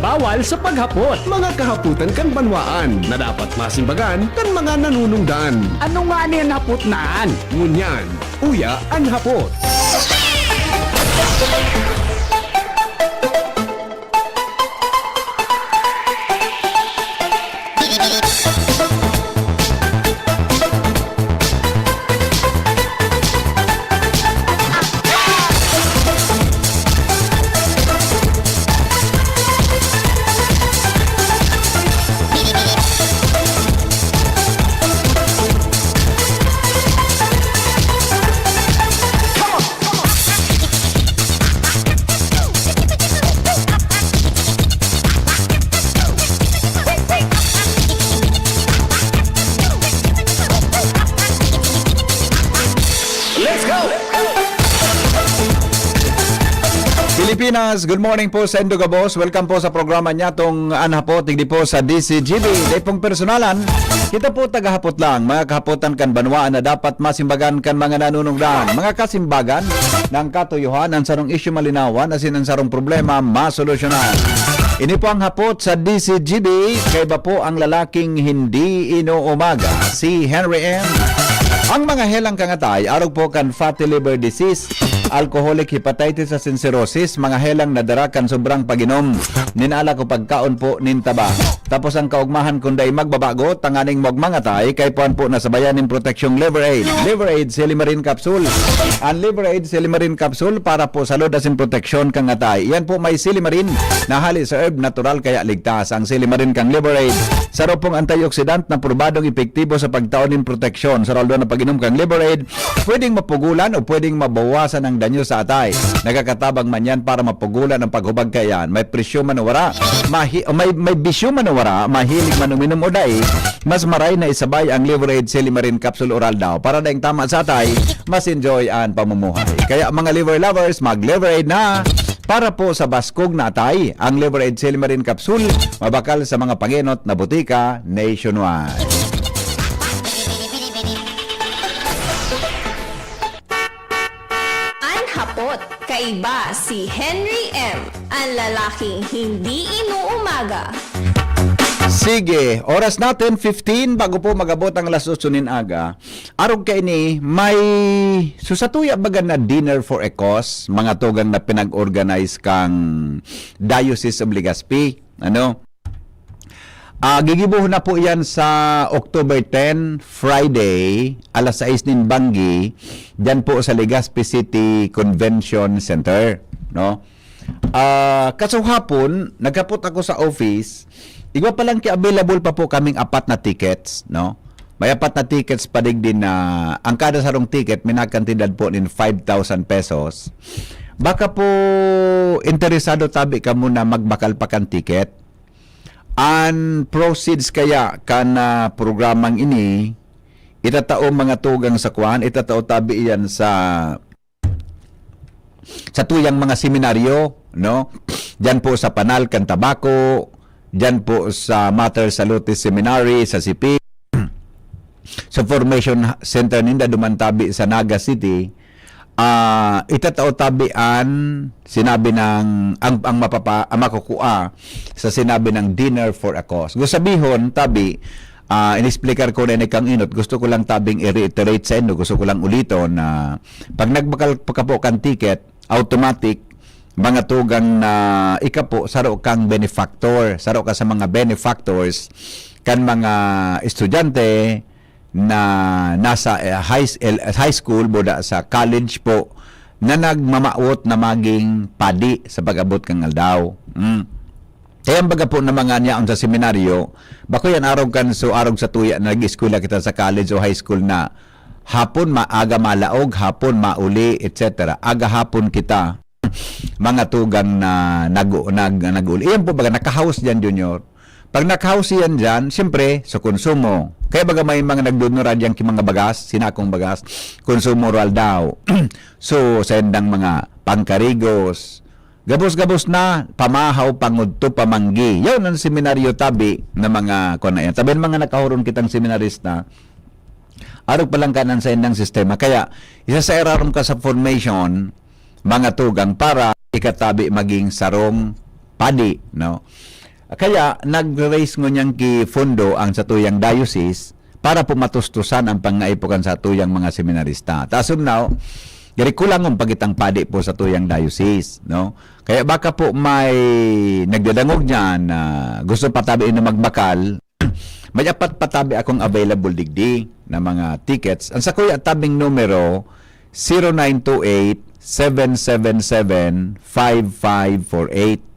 bawal sa paghapot. Mga kahaputan kan banwaan na dapat masimbagan kan mga nanunungdan. Ano nga niyan hapot naan? Ngunyan, uya ang hapot. Pilipinas, good morning po sa Indogabos. Welcome po sa programa niya tong anhapot, tigdi po sa DCGB. Day pong personalan, kita po tagahapot lang, mga kahapotan kan banwaan na dapat masimbagan kan mga nanunungdan. Mga kasimbagan ng katuyuhan, ang sarong isyu malinawan, asin ang sarong problema masolusyonan. Ini po ang hapot sa DCGB, kay ba po ang lalaking hindi inuumaga, si Henry M. Ang mga helang kangatay, arog po kan fatty liver disease, alcoholic hepatitis sa cirrhosis, mga helang nadara kan sobrang paginom, ninala ko pagkaon po nintaba. Tapos ang kaugmahan kunday magbabago, tanganing magmangatay, kay puan po nasabayan ng proteksyong Liver Aid. Liver Aid, Silimarin Capsule. Ang Liver Aid, Silimarin Capsule para po salud asin proteksyon kangatay. Yan po may Silimarin na hali sa herb natural kaya ligtas. Ang Silimarin kang Liver Aid, saro pong antioxidant na probadong epektibo sa pagtaon ng proteksyon. Sa raldo na paginom kang Liver Aid, pwedeng mapugulan o pwedeng mabawasan ang danyo sa atay. Nagkakatabang man yan para mapugulan ang paghubag kayan. May presyo man o wara, may bisyo man o wara, mahilig man uminom o dai, mas maray na isabay ang Liver Aid Silimarin Capsule Oral daw para daing tama sa atay, mas enjoy ang pamumuhay. Kaya mga liver lovers, mag Liver Aid na! Para po sa baskog na atay, ang Liver Aid Silimarin Capsule, mabakal sa mga panginot na butika nationwide. Hapot, kaiba si Henry M. Ang lalaking hindi inuumaga. Sige, oras natin 15 bago po magabot ang alas 8 nin aga. Arog kay ni may susatuya baga na dinner for a cause, mga tugang na pinag-organize kang Diocese of Legazpi. Ano? Gigibuhon na po yan sa October 10, Friday, alas 6 nin Banggi, dyan po sa Legazpi City Convention Center. No? Kaso hapon, nagkapot ako sa office, igwa pa lang available pa po kaming 4 na tickets. No? May 4 na tickets pa din na ang kada sarong ticket, minakantidad po nin 5,000 pesos. Baka po interesado tabi ka muna magbakal pa kan ticket. An proceeds kaya kana programang ini itatao mga tugang sa kwan, itatao tabi iyan sa tuyang mga seminaryo, no? Diyan po sa Panal kan Tabaco, diyan po sa Mater Salutis Seminary sa CP, sa Formation Center ninda dumantabi sa Naga City. Itatao tabian sinabi ng ang makukua sa sinabi ng dinner for a cause. Gusto sabihon tabi in-explicar ko na kang inot, gusto ko lang tabing i-reiterate sa inyo, gusto ko lang ulito na pag nagbakal pa po kan ticket, automatic mga tugang na ikapo saro kang benefactor, saro ka sa mga benefactors kan mga estudyante na nasa high school boda sa college po na nagmamaot na maging padi sa pag-abot kang aldaw. Kaya ang baga po na mga niya ang sa seminaryo, bako yan arog kan so arog sa tuya na nag-eskwela kita sa college o high school na hapon maaga malaog, hapon mauli, etc. Aga hapon kita mga tugang na nag-uli. Iyan po baga naka-house dyan, Junior. Pag naka-house yan dyan, siyempre, sa konsumo. Kaya baga may mga nagdunurad yan mga bagas, sinakong bagas, konsumo rural daw. So, sa endang mga pangkarigos, gabos-gabos na, pamahaw, pangudto, pamanggi. Yan ang seminaryo tabi na mga kuna yan. Tabi mga nakahuron kitang seminarista, arog palang kanan sa endang sistema. Kaya, isa sa erarom ka sa formation, mga tugang para ikatabi maging sarong padi, no? Kaya nag-raise ngo niyang ki fondo ang sa tuyang diocese para po matustusan ang pangaipukan sa tuyang mga seminarista. As of now, gari kulang ang pagitang padi po sa tuyang diocese, no? Kaya baka po may nagdadangog niyan na gusto patabi na magbakal, may apat patabi akong available digdi na mga tickets. Ang sa kuya tabing numero 0928-777-5548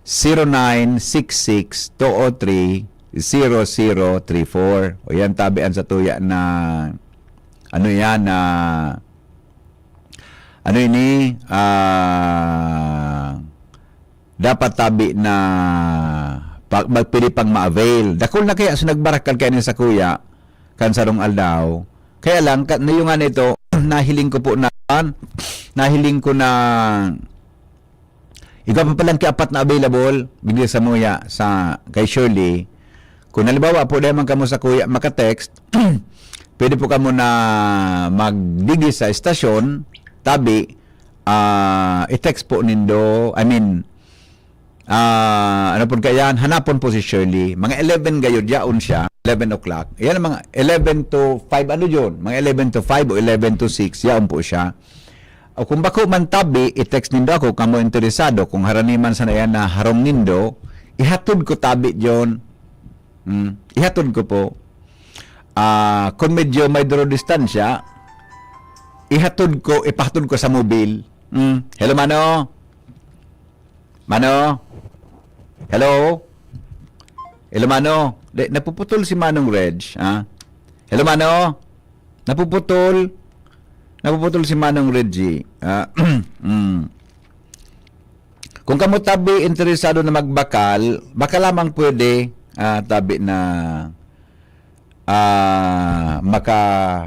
0966-203-0034. O yan tabian sa tuya na ano yan na ano ini dapat tabi na magpili pang ma-avail. Dakol na kaya sa nagbarakal kayo sa kuya kan sarong aldaw. Kaya lang nayungan ito nahiling ko po na nahiling ko na ikaw pa palang kiapat na available bigla sa muya sa kay Shirley. Kung halimbawa po dahil man kamo sa kuya maka-text pwede po kamo na magdigi sa estasyon tabi i-text po nindo ano po kayan hanapon po si Shirley mga 11 gayod yaon siya 11 o'clock yan mga 11 to 5 ano yun mga 11 to 5 o 11 to 6 yaon po siya o kung bako man tabi i-text nindo ako kamo interesado kung haraniman sa yan na harong nindo ihatod ko tabi yun ihatod ko po kung medyo may draw distansya ihatod ko ipahatod ko sa mobile hello Mano hello Mano napuputol si Manong Reg hello Mano napuputol si Manong Reggie kung kamo tabi interesado na magbakal baka lamang pwede tabi na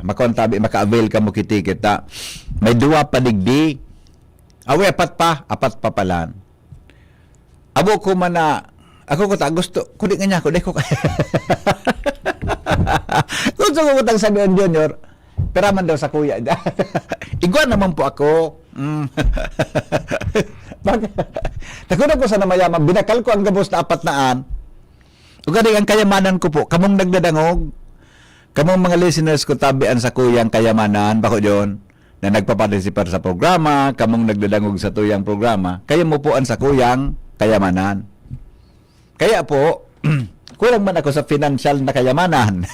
maka-avail ka mo kitiket may duwa pa digdi apat pa pala abo ko man na ako ko ta gusto kudi nga niya ko ko gusto ko tang sabihan Junior pero man daw sa kuya igwan naman po ako takot ko sa namayaman binakal ko ang gabos na 400 ug ang kayamanan ko po kamong nagdadangog kamong mga listeners ko tabian sa kuyang kayamanan bako John na nagpaparticipate sa programa kamong nagdadangog sa tuyang programa kayo mo po sa kuyang kayamanan kaya po kulang man ako sa financial na kayamanan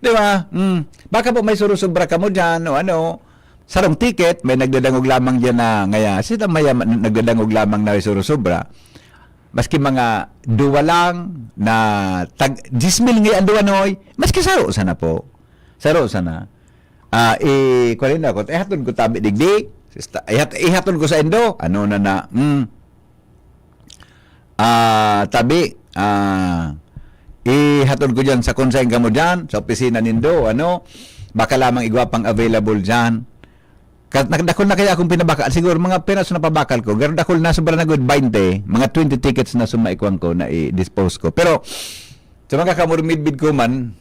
di ba baka po may surusubra ka mo dyan o ano sarong ticket may nagdadangog lamang dyan na ngaya sila mayaman nagdadangog lamang na surusubra maski mga duwa lang na tag 10,000 ngayon duwa noy maski saro sana po saro sana kunin na ko ihatod ko tabi digdig ihatod ko sa Indo ano na tabi ihatod ko dyan sa konsahin ka mo dyan sa opisina nindo ano baka lamang igwapang available dyan dakol na kaya akong pinabakal siguro mga peras na pabakal ko pero dakol na sobra na good 20 mga 20 tickets na sumaikwan ko na i-dispose ko pero sa mga kamurmidbid ko man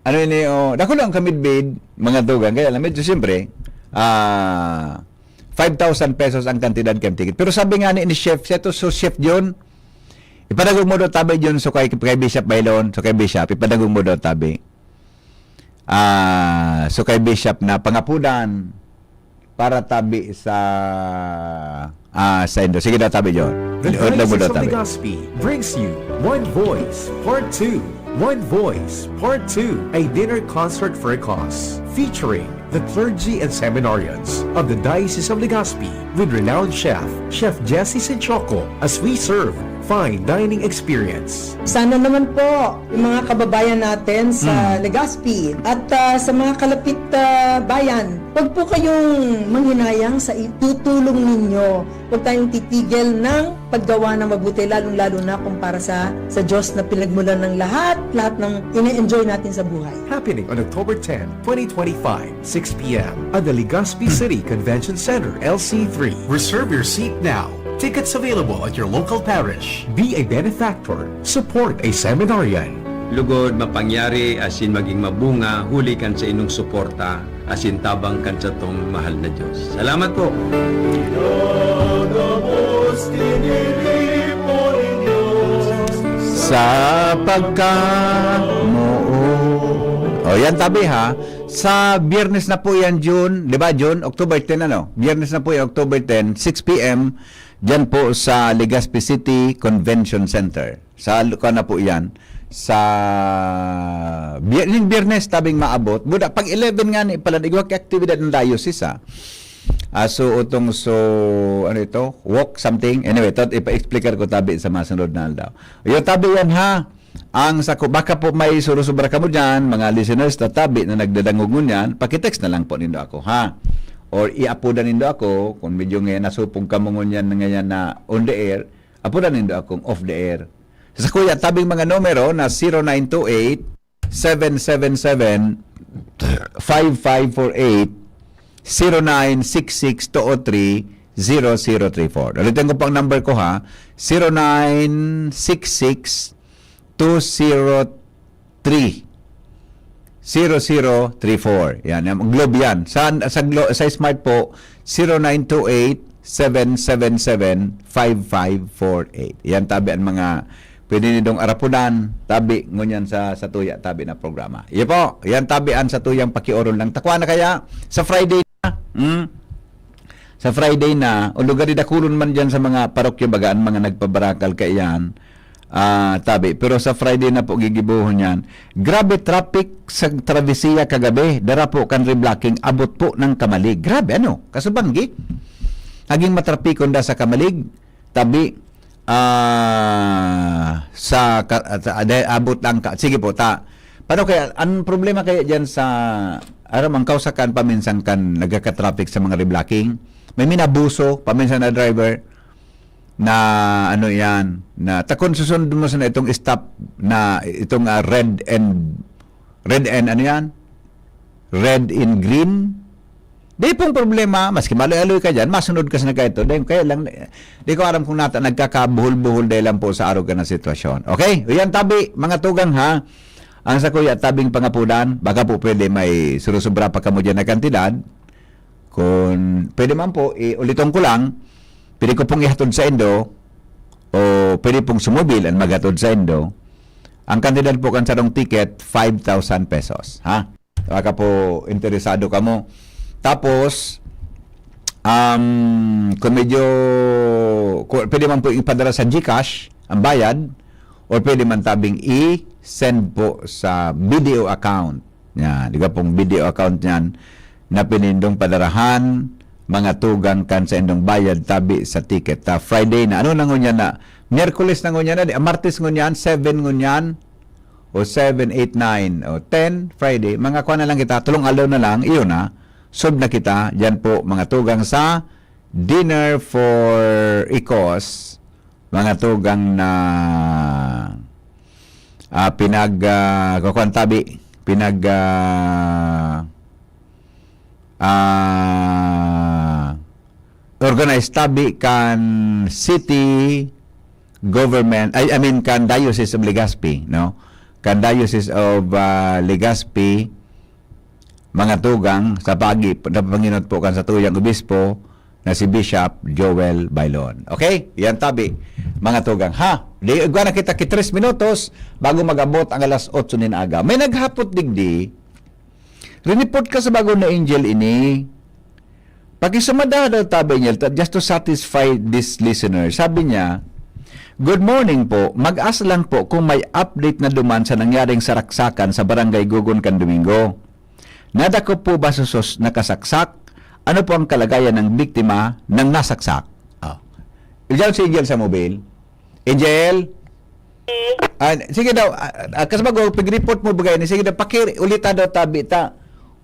ano ini dakol lang kamidbid mga dugang kaya lang medyo siyempre 5,000 pesos ang kantidad kay ticket pero sabi nga ni chef seto so chef John ipadagog mo do tabi John so kay Bishop Bailon so kay Bishop ipadagog mo do tabi so kay Bishop na pangapunan para tabi sa Indo. Sige na tabi John. The Diocese of Legazpi brings you One Voice Part 2. One Voice Part 2, a dinner concert for a cause, featuring the clergy and seminarians of the Diocese of Legazpi with renowned Chef Jesse Senchoco as we serve fine dining experience. Sana naman po yung mga kababayan natin sa Legazpi at sa mga kalapit bayan, huwag po kayong manghinayang sa itutulong ninyo. Huwag tayong titigil ng paggawa ng mabuti, lalong-lalo na kung para sa Diyos na pinagmulan ng lahat ng ine-enjoy natin sa buhay. Happening on October 10, 2025, 6 p.m. at the Legazpi City Convention Center, LC3. Reserve your seat now. Tickets available at your local parish. Be a benefactor. Support a seminarian. lugod mapangyari asin maging mabunga huli kan sa inong suporta asin tabang kan sa tong mahal na Diyos. Salamat po. Sa pagkamuo. O yan tabi ha. Sa Biyernes na po yan June, di ba June? October 10 ano? Biyernes na po yan October 10, 6 p.m. Diyan po sa Legazpi City Convention Center. Sa luka na po yan. Sa Biyernes tabing maabot. Buda, pag 11 nga ni pala, igwag aktibidad ng diocese ha. So ano ito? Walk something. Anyway, ipa-explicar ko tabi sa masunod na aldaw. Yung tabi yan ha. Ang sako, baka po may surusubra ka mo dyan, mga listeners na tabi na nagdadangog mo yan, pakitext na lang po nindo ako, ha? Or i-apoda nindo ako, kung medyo ngayon nasupong ka mo ngayon ngayon na on the air, apoda nindo akong off the air. Sa kuya, tabing mga numero na 0928-777-5548, 0966-203-0034. Ulitin ko pang number ko ha, 0966-203-0034. Yan, globe yan. Sa smart po, 0928-777-5548. Yan tabi ang mga pwede nidong arapudan, tabi ngunyan sa tuya, tabi na programa. Yan po, yan tabian sa tuyang pakioron lang. Takwa na kaya sa Friday na, sa Friday na, o lugar dakulon man dyan sa mga parokyo bagaan, mga nagpabarakal kayan, tabi. Pero sa Friday na po gigibuhon yan. Grabe traffic sa travesiya kagabi. Dara po kan reblocking, abot po ng Kamalig. Grabe ano, kasubanggi. Haging matrapikon da sa Kamalig, tabi, abot lang ka. Sige po, paano kaya, ang problema kaya dyan sa, ang kausakan, paminsan kan, nagkaka-traffic sa mga reblocking, may minabuso, paminsan na driver, na ano yan, na takon susunod mo sa itong stop na itong red and ano yan? Red in green. Di pong problema, maski maloy-aloy ka dyan, masunod ka sa nagkaito. Kaya lang, di ko aram kung nagkakabuhol-buhol dahil lang po sa araw ka na sitwasyon. Okay? Yan tabi, mga tugang ha. Ang sa kuya, tabing pangapudan, baka po pwede may surusubra pa ka mo dyan na kantidad. Kung pwede man po, uliton ko lang, pwede ko pong ihatod sa Indo o pwede pong sumubil at maghatod sa Indo. Ang kantidad po kan sarong ticket, 5,000 pesos. Ha? Baka po interesado ka mo. Tapos, kung medyo, pwede man po ipadala sa GCash, ang bayad, o pwede man tabing i-send po sa video account. Yan, di ba pong video account yan, na pinindong padarahan, mga tugang kan sa indong bayad tabi sa ticket. Friday na, ano na ngunyan na? Miyerkules na ngunyan na, Martes ngunyan, 7 ngunyan, o 7, 8, 9, o 10, Friday. Mga kuha na lang kita, tulong alaw na lang, iyon na, sub na kita, dyan po, mga tugang sa dinner for Ecos, mga tugang na kukuhan tabi, organized tabi kan city government, I mean kan Diocese of Legazpi, no? Kan Diocese of Legazpi, mga tugang sa panginot po kan sa tuyang obispo na si Bishop Joel Bailon. Okay? Yan tabi, mga tugang. Ha? Di na kita 3 minutos bago mag-abot ang alas 8 nin aga. May naghapot digdi. Rinipot ka sa bago na angel ini. Pakisumada daw tabi niya, just to satisfy this listener. Sabi niya, good morning po. Mag-ask lang po kung may update na duman sa nangyaring saraksakan sa Barangay Gugon kan Domingo. Nada ko po ba susos nakasaksak? Ano po ang kalagayan ng biktima ng nasaksak? Diyan si Angel sa mobile. Angel? Sige daw, kasabag pag-report mo bagay ni sige daw, ulita daw tabi ta.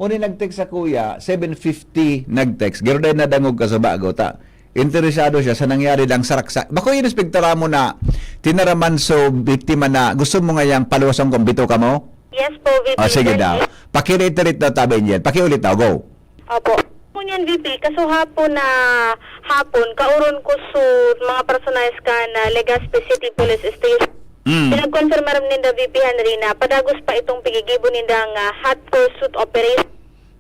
Uni nag-text sa kuya, 7:50 nag-text. Gero day na dangog ka sa bago ta. Interesado siya sa nangyari lang saraksak. Bako yung inspektora mo na tinaraman so biktima na gusto mo nga yung paluwasang kumbito ka mo? Yes po, VP. Sige daw. Pakiriterit daw tabi Angel. Pakiulit daw, go. Opo. Kung yan, VP, kaso hapon, kauron ko sa mga personalis ka na Legazpi City Police Station Pinag-confirm ninda VP Henry na padagos pa itong pigigibo ninda nga hot pursuit operation.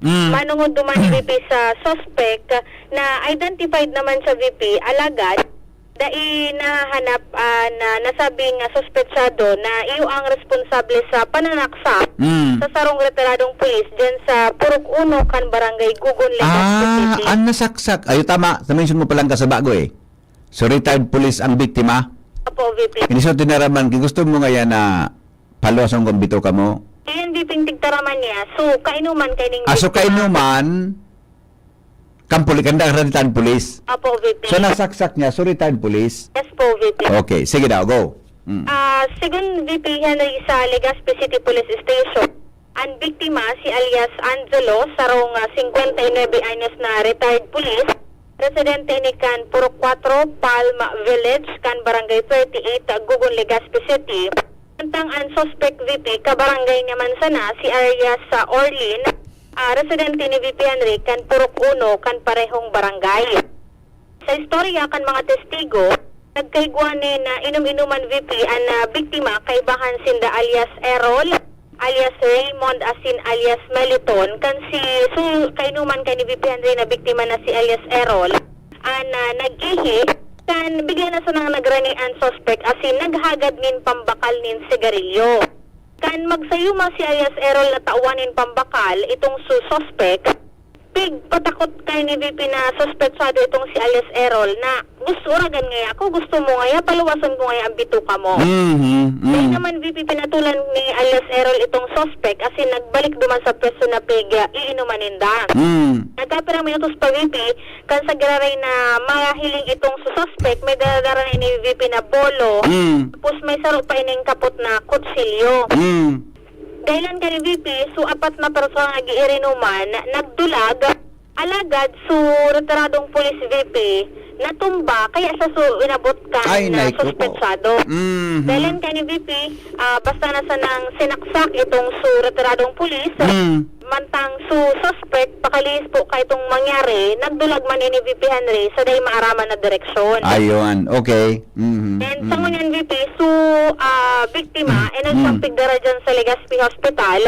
Manungod duman ni VP sa suspect na identified naman sa VP alagad dai nahanap na nasabing suspetsado na iyo ang responsable sa pananaksak sa sarong retiradong pulis dyan sa Purok 1 kan Barangay Gugon, Legazpi City. Ang nasaksak. Ayo, tama. Na-mention mo palang kasabago eh. So, retired police ang biktima. Opo, VP. Hindi so tinaraman. Gusto mo nga yan na paluwasan kung bito ka mo. Ayan, VP, tigtaraman niya. So, kainuman kay ning So, kainuman, kampuli, kanda retired police. Opo, VP. So, nasaksak niya. So, retired police. Yes po, VP. Okay. Sige daw. Go. Sigun VP Henry sa Legazpi City Police Station, ang biktima si alias Angelo, sarong 59 anyos na retired police, residente ni kan Purok 4, Palma Village, kan Barangay 38, Gugon, Legazpi City. Tantang ang suspect VP, kabarangay naman sana si alias Orlin, residente ni VP Henry, kan Purok 1, kan parehong barangay. Sa istorya kan mga testigo, nagkaigwanin na inum-inuman VP ang biktima kay bahan sinda alias Errol, alias Raymond asin alias Meliton kan si kainuman kay ni VP Henry na biktima na si alias Errol an nag-ihi kan bigla na sa nang nagrani ang suspect asin naghagad nin pambakal nin sigarilyo. Kan magsayuma si alias Errol na tauwanin pambakal itong suspect, pig patakot kay ni VP na suspetsado itong si alias Errol na gusto ragan ngaya ako, gusto mo ngaya, paluwasan ko ngaya ang bituka mo. Dahil naman VP pinatulan ni alias Errol itong suspect asin nagbalik duman sa pwesto na pig iinuman ninda. Nagkapirang minutos pa VP kan sa giraray na mahiling itong suspect may daradara ni VP na bolo tapos may saro pa ining kapot na kutsilyo. Dahilan ka ni VP, so apat na persona nag-iirinuman, nagdulag, alagad, so retiradong police VP, natumba, kaya sa inabot ka na suspetsado. Dahilan ka ni VP, basta na sa nang sinaksak itong retiradong police, mantang suspect, pakalis po ka itong mangyari, nagdulag man ni VP Henry sa day maaraman na direksyon. Ayun. Okay. And sa ngunyan VP, biktima, nagsapig dara dyan sa Legazpi Hospital,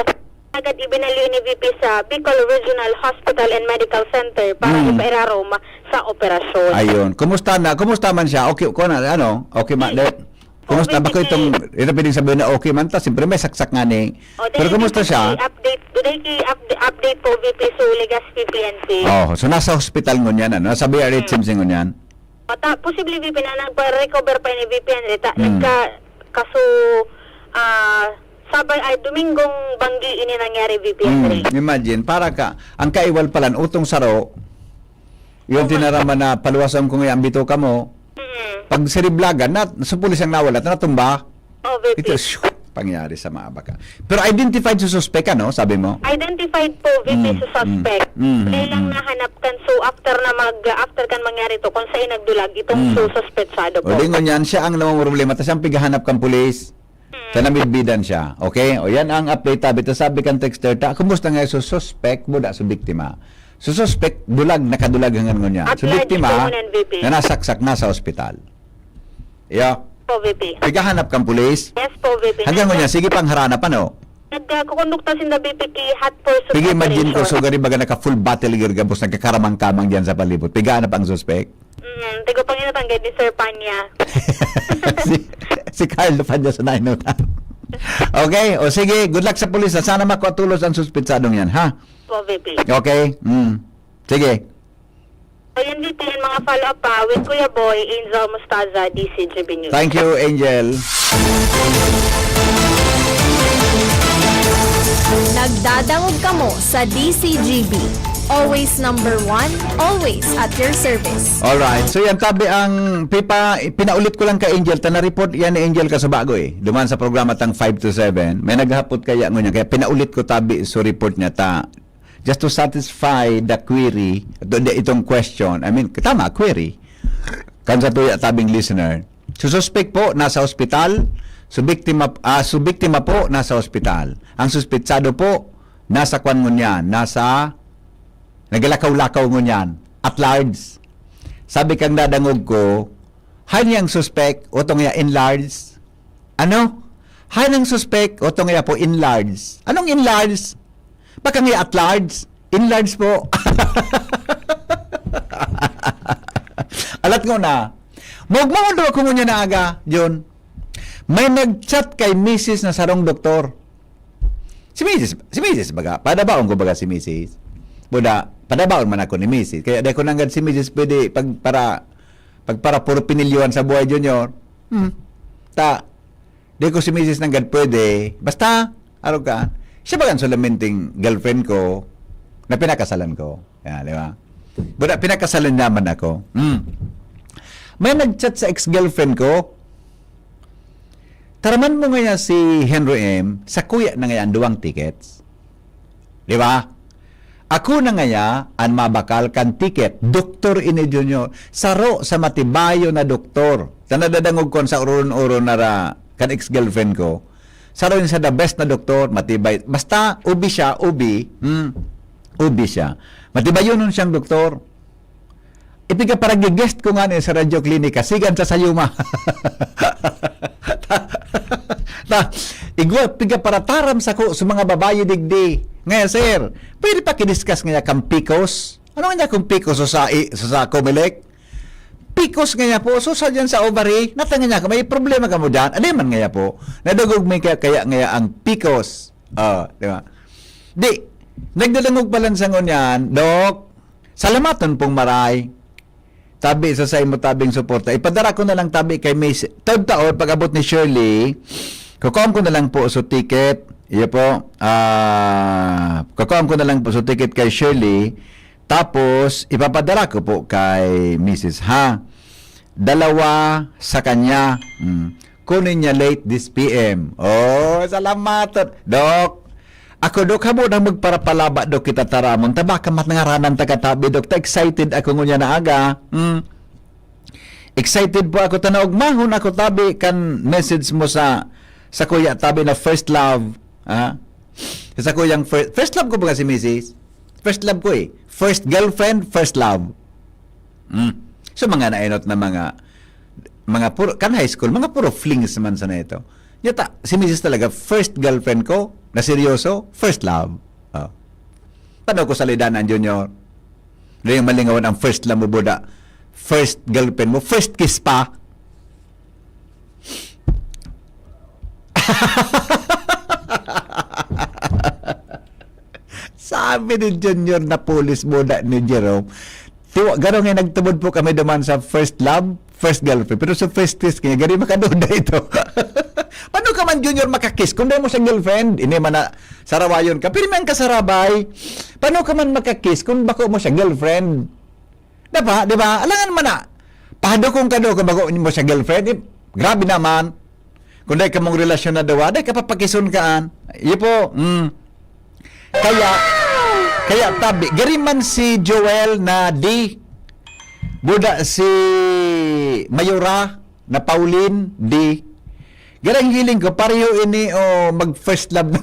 agad ibinaliw ni VP sa Bicol Regional Hospital and Medical Center para ipairarom sa operasyon. Ayun. Kumusta na? Kumusta man siya? Okay ko na, ano? Okay man. Kumusta ba ko itong, ito piling sabihin na okay man ta? Siyempre may saksak nga ni. Pero kumusta siya? Update po VP sa Legazpi PNP. So nasa hospital ngunyan, ano? Nasa BRH Simsing ngunyan. Posible VP na nagpa-recover pa ni VP Henry. Sabay ay Domingong banggi ini nangyari VP Henry. Imagine, para ka, ang kaiwal palan, utong saro, yung tinaraman na paluwasan ko ngayon, bito ka mo, pag siriblagan, sa pulis ang nawala, natumba, VP. ito, pangyari sa mga baka. Pero identified sa suspect, ano, sabi mo? Identified po VP sa suspect. Kailang nahanap kan after kan mangyari to kung saan nagdulag itong suspetsado po. O di ngunyan, siya ang namang problema, tapos ang pigahanap kang pulis. Tanamidbidan siya. Okay? O yan ang update tabi. Sabi kang texter, kumusta nga sa suspect mo sa biktima? Sa suspect, nakadulag hanggang ngunya. Sa biktima, na nasaksak na sa ospital. Po VP. Pigahanap kang pulis. Yes po VP. Hanggang ngunya, sige pang haranap, ano? Nagkukondukta sin na VP ki hot pursuit Pigi imagine ko, so operation. gari baga naka full battle girgabos, nagkakaramang-kamang dyan sa palibot. Pigahanap ang suspect. Tigo panginatang ni Sir Panya. si Carlo pa dyan sa nainutan. Okay, o sige, good luck sa pulis. Sana makuatulos ang suspetsadong yan, ha? Po VP. Okay, sige. So yan VP, yung mga follow-up pa with Kuya Boy, Angel Mustaza, DCGB News. Thank you, Angel. Nagdadangog kamo sa DCGB. Always number one, always at your service. Alright, so yan tabi ang pinaulit ko lang kay Angel, na-report yan ni Angel ka sa bago duman sa programa tang 5 to 7, may naghapot kaya ngunyan, kaya pinaulit ko tabi so report niya just to satisfy the query, itong question, I mean, tama, query, kansa tuya tabing listener, suspect po, nasa ospital, biktima po, nasa ospital, ang suspetsado po, nasa kwan ngunyan, nagalakaw-lakaw ngunyan, at large. Sabi kang dadangog ko, hanyang suspect, otong ya enlarged, Ano? Hay ng suspect, o ito nga po, enlarge. Anong enlarge? Baka nga at large. Enlarge po. Alat ko na. Magmamando ako muna na aga, John. May nag-chat kay Mrs. na sarong doktor. Si Mrs. baga. Padabaon ko baga si Mrs. Buda, padabaon man ako ni Mrs. Kaya di ko nanggad si Mrs. pwede para puro pinilyuan sa buhay, Junior. Di ko si Mrs. nanggad pwede. Basta, araw ka. Siya bagan solamenting girlfriend ko na pinakasalan ko. Yan, di ba? Buda, pinakasalan naman ako. May nag-chat sa ex-girlfriend ko. Taraman mo ngayon si Henry M. sa kuya na ngayon 2 tickets. Di ba? Ako na ngayon ang mabakal kan ticket. Doktor ini Junior. Saro sa matibayo na doktor. Sa nadadangog ko sa uron-uron na kan ex-girlfriend ko. Saro yun sa the best na doktor. Matibay. Basta ubi siya. Ubi siya. Matibayo nun siyang doktor. Ipiga para gigest ko nga sa radyo klinika. Sigan sa sayuma. Igwa, piga para taram sa ko sa mga babae digdi. Ngayon, sir, pwede pa kidiscuss nga kang PCOS? Ano nga kung PCOS sa Comelec? PCOS nga po, so sa dyan sa ovary, natanga niya ka, may problema ka mo dyan. Ano man nga po? Nadugog may kaya nga ang PCOS. Di ba? Di, nagdalangog pa lang sa ngunyan, Dok, salamaton pong maray. Tabi sa mo tabing suporta. Ipadara ko na lang tabi kay Miss. Third taon, pag abot ni Shirley, kukuha ko na lang po sa ticket. Iya po. Kukuha ko na lang po sa ticket kay Shirley. Tapos, ipapadara ko po kay Mrs. Ha. 2 sa kanya. Kunin niya late this PM. Oh, salamat. Dok. Ako, Dok, hamo na magparapalaba, Dok, kita taramon. Tabaka matangaranan tagatabi, Dok. Excited ako ngunya na aga. Excited po ako. Tanaog, mahon ako tabi kan message mo sa kuya tabi na first love. Sa kuyang first love ko ba si Mrs.? First love ko eh. First girlfriend, first love. So, mga nainot na mga puro, kan high school, mga puro flings man sa na ito. Yata, si Mrs. talaga, first girlfriend ko, na seryoso, first love. Paano ko salidanan, Junior? Yung malingawan ang first love mo, Buda. First girlfriend mo, first kiss pa. Sabi ni Junior na police Buda ni Jerome, gano'n nga nagtubod po kami duman sa first love, first girlfriend. Pero sa first kiss, kaya gano'n makaduda ito. Paano ka man, Junior, makakiss? Kung dahil mo sa girlfriend, ini man na sarawayon ka. Pero man kasarabay. Paano ka man makakiss kung bako mo sa girlfriend? Diba? Diba? Alangan man na. Pahado kung kado kung bako mo sa girlfriend. Grabe naman. Kung dahil ka mong relasyon na dawa, dahil ka papakison kaan. Iyo po. Kaya tabi. Gariman si Joel na D. Buda si Mayora na Pauline D. Garang hiling ko, pareho ini mag first love na.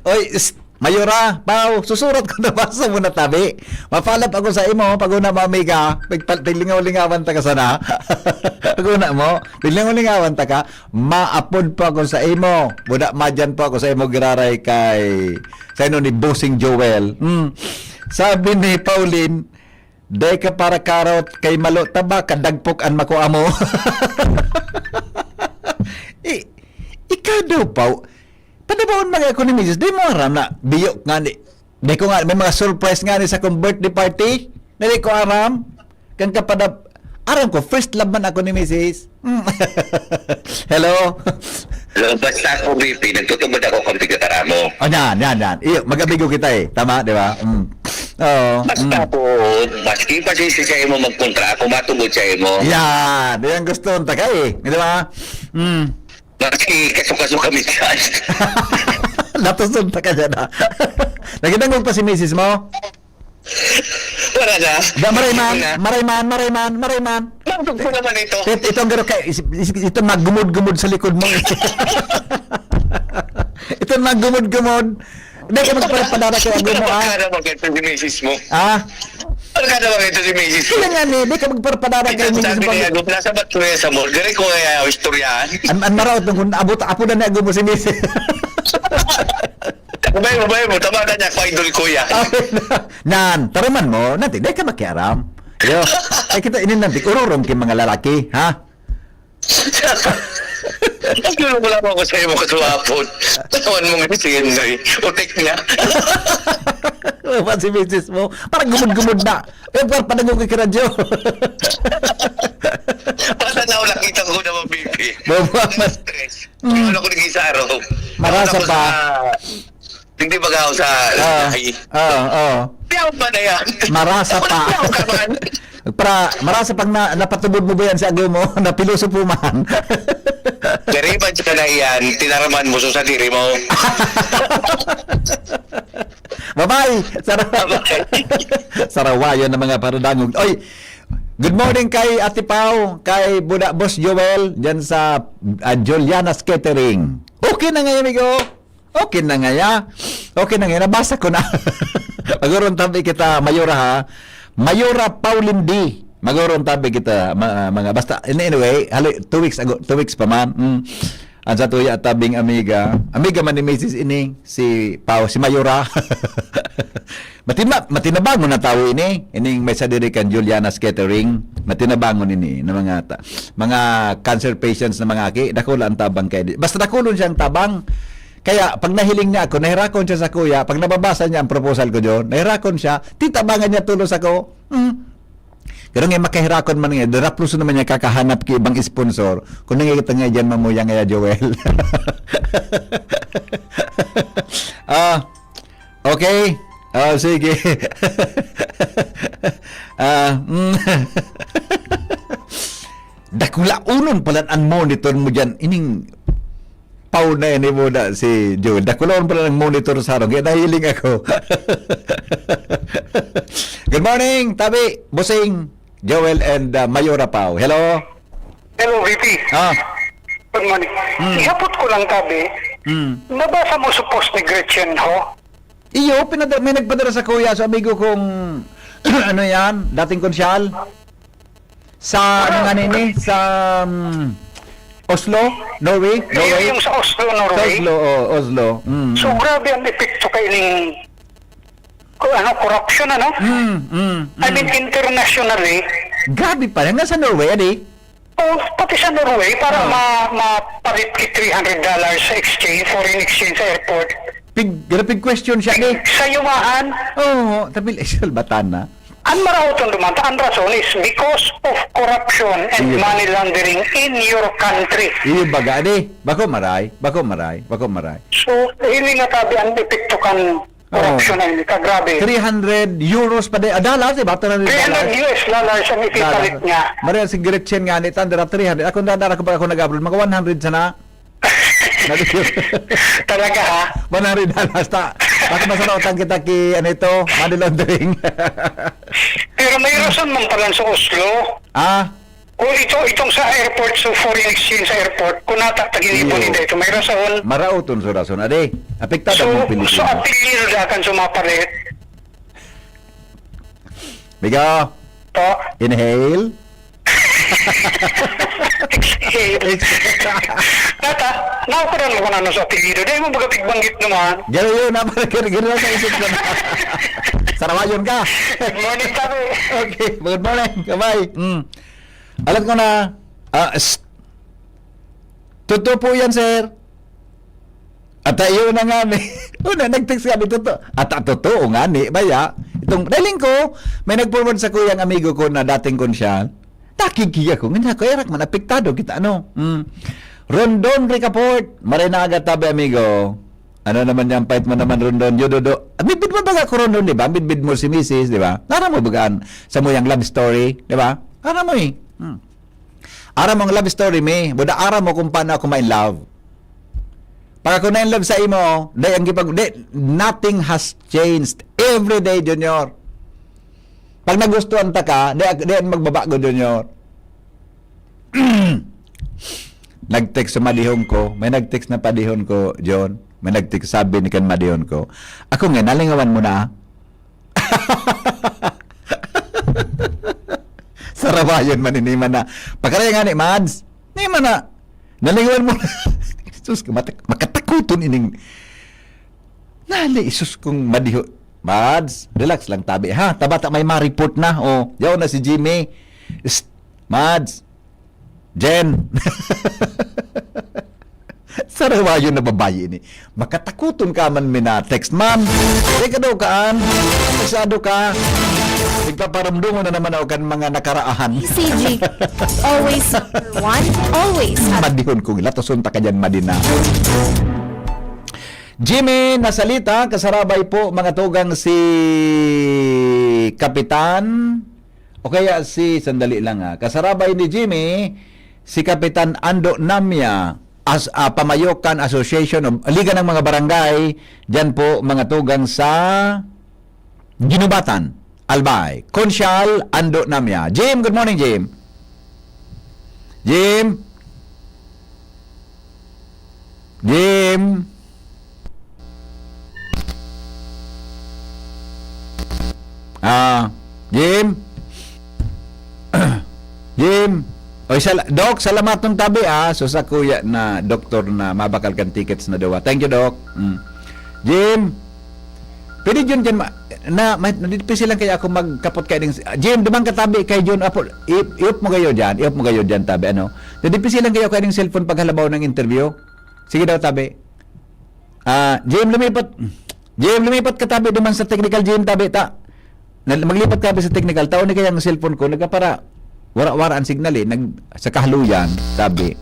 Oy, Mayora, Pao, susurat ko na basa mo na tabi. Mapalap ako sa imo, pag una mami ka, paglingaw-lingawan ta ka sana. Pag una mo, paglingaw-lingawan ta ka, maapod pa ako sa imo. Buda madyan pa ako sa imo, giraray kay, sa ino ni Bossing Joel. Sabi ni Pauline, day ka para karot kay malo taba kadagpok an makuha mo. Ikaw daw pa. Padabaon mga ako ni Mrs. Di mo aram na biyo nga ni. Di ko nga may mga surprise nga ni sa kong birthday party. Di ko aram. Kan kapada aram ko first love man ako ni Mrs. Hello. Hello, basta ako, BP. Nagtutubod ako kung pigatara mo. Yan. Iyo, mag-abigo kita eh. Tama, di ba? Basta po, maski pa siya mo magkontra ako, matugod siya mo. Yan. Yan gusto nta ka eh. Di ba? Maski kaso-kaso kami dyan. Natusunta ka dyan ha. Nagidangog pa si Mrs. mo? Wala na. Marayman. Nagtug ko naman ito. Itong garo kay ito maggumod-gumod sa likod mo. Ito maggumod-gumod. Hindi ka magpapadara kay ago mo Kaya naman kaya si Mrs. mo. Ano ka naman ito si Mrs. Kaya nga ni, di ka magparpadara kay Mrs. Sabi niya, nasa ba't ko sa mall? Dire ko kaya istoryahan. An maraot nung kung abot apo na niya mo si Mrs. Babay mo, tama na niya ko idol kuya. Nan, taraman mo, nanti, di ka makiaram. Yo, ay kita ini nanti, ururong kay mga lalaki, ha? Nagulong ko lang ako sa iyo katulapon. Tawan mo nga si Henry. Utik niya. Apa si Mrs. mo? Parang gumud-gumud na. Parang panagong kay radyo. Basta na ako nakita ko na mabibi. Bawa, Stress. Wala ko naging sa araw. Marasa Wala ko pa. Hindi ba ako sa lahi? Di ako pa na yan. Marasa pa. Wala ako kaman. Marasa pag napatubod mo ba yan sa agaw mo? Napiluso po man. Gariban siya na yan. Tinaraman mo sa diri mo. Bye-bye! Sarawayo ng mga paradangog. Oy, good morning kay Ate Pau, kay Buda Boss Joel, dyan sa Juliana's Catering. Okay na ngayon, amigo. Okay na ngayon. Okay na ngayon. Nabasa ko na. Maguron tabi kita, Mayura ha. Mayura Pauline D. Maguron tabi kita, mga basta. Anyway, 2 weeks ago, 2 weeks pa man. Ang sa tuya tabing amiga man ni Mrs. ini, si Pau, si Mayura. Matinabangon na tao ini. Ining may sa diri kan Juliana's Catering. Matinabangon ini ng mga cancer patients na mga aki. Dakula ang tabang kay. Basta dakulon siyang tabang. Kaya pag nahiling niya ako, nahirakon siya sa kuya. Pag nababasa niya ang proposal ko doon, nahirakon siya, titabangan niya tulos ako. Pero ngayon makahirakon man nga, darapluso naman niya kakahanap ki ibang sponsor. Kung nangikita nga dyan mamuyang nga Joel. Okay. Sige. Dakula unon pala ang monitor mo dyan. Ining Pau na yan mo na si Joel. Dakula unon pala ang monitor sa harong. Kaya nahiling ako. Good morning, Tabi, Busing, Joel, and Mayura Pau. Hello? Hello, VP. Good morning. Ihapot ko lang tabi. Nabasa mo sa post ni Gretchen Ho? Iyo, may nagpadala sa kuya sa amigo kong ano yan, dating konsyal. Sa, ano nga nini? Sa Oslo, Norway? Yung sa Oslo, Norway? Sa Oslo. So, grabe ang epekto kay ning corruption, ano? I mean, internationally. Grabe pa, hanggang sa Norway, adi? Pati sa Norway, para mapalit ki $300 sa exchange, foreign exchange sa airport. Pig question siya, adi? Sa yumaan. Oo, tabil, batan na. Ang marahoton dumanta, ang rason is because of corruption and money laundering in your country. Iyo baga, adi? Bako maray. So, hindi nga tabi ang epekto kan corruption na hindi ka, grabe. 300 euros pa din. Adalas, diba? 300 US dollars ang ipipalit niya. Maria, si Gretchen nga, nitandara 300. Ako dadara ko pa ako nag-upload. Mga 100 sana. Talaga ha? 100 dollars ta. Bakit masarautan kita ki, ano ito, money laundering. Pero may rason man pala sa Oslo. Kung itong sa airport, sa foreign exchange sa airport, kung natatagin nila ito, may rason. Marauton sa rason. Ade, apektado ang Pilipinas. So, apelyido na kan sumapalit. Bigo. Po. Inhale. Tata, naukuran mo kung ano sa apelyido. Dahil mo baga pigbanggit naman. Gano'n yun, gano'n sa isip ko na. Sarawayon ka. Good morning, tabi. Okay, good morning. Kabay. Alam ko na, totoo po yan, sir. At ayun na nga ni. Una, nag-text kami, totoo. At totoo nga ni, baya. Itong, daling ko, may nag-forward sa kuyang amigo ko na dating konsyal. Nakikiya ko, nga ko, erak man, apektado kita, ano? Rondon Ricaport, marinaga tabi, amigo. Ano naman yan, pahit mo naman, Rondon, Yododo. Bidbid mo baga ko, Rondon, di ba? Bidbid mo si Mrs., di ba? Nara mo bagaan sa muyang love story, di ba? Ara mo eh. Ara mo ang love story, me. Buda ara mo kung paano ako ma-in love. Pag ako na-in love sa imo, nothing has changed. Every day, Junior. Pag nagustuhan ta ka, di magbabago, Junior. Nag-text sa madihon ko. May nag-text na padihon ko, John. May nag-text sabi ni kan madihon ko. Ako nga, nalingawan mo na. Sarabayon man ini man na. Pagkaraya nga ni Mads. Ni man na. Nalingawan mo. Sus, makatakuton ining. Nali, isus kong madiho. Mads, relax lang tabi. Ha, tabata may ma-report na. O, yaw na si Jimmy. Mads. Jen. Sarawayon na babayi ini. Makatakuton ka man mina-text, ma'am. Di ka daw kaan. Magsado ka. Nagpaparamdungo na naman ako kan mga nakaraahan. DCG, always number one, always at Madihon kong ilatosunta ka dyan, Madina. Jimmy Nasalita, kasarabay po mga tugang si Kapitan o kaya si, sandali lang kasarabay ni Jimmy, si Kapitan Ando Namya as Pamayokan Association of Liga ng mga Barangay, dyan po mga tugang sa Ginubatan, Albay. Konsyal Ando Namya. Jim, good morning, Jim. Jim. Jim. Jim. Jim. Oy, Doc, salamat ng tabi so sa kuya na doktor na mabakal kan tickets na dawa. Thank you, Doc. Jim. Pwede John dyan nadipisi lang kaya ako magkapot kay Jim, dumang katabi kay John apo. Iop mo kayo dyan. Iop mo kayo dyan tabi Nadipisi lang kaya ako kay cellphone paghalabaw ng interview. Sige daw tabi. Jim, lumipat ka tabi duman sa technical, Jim tabi ta. Maglipat ka sa technical, taon ni kaya ang cellphone ko, nagkapara, wara-wara ang signal sa kahaluyan, sabi.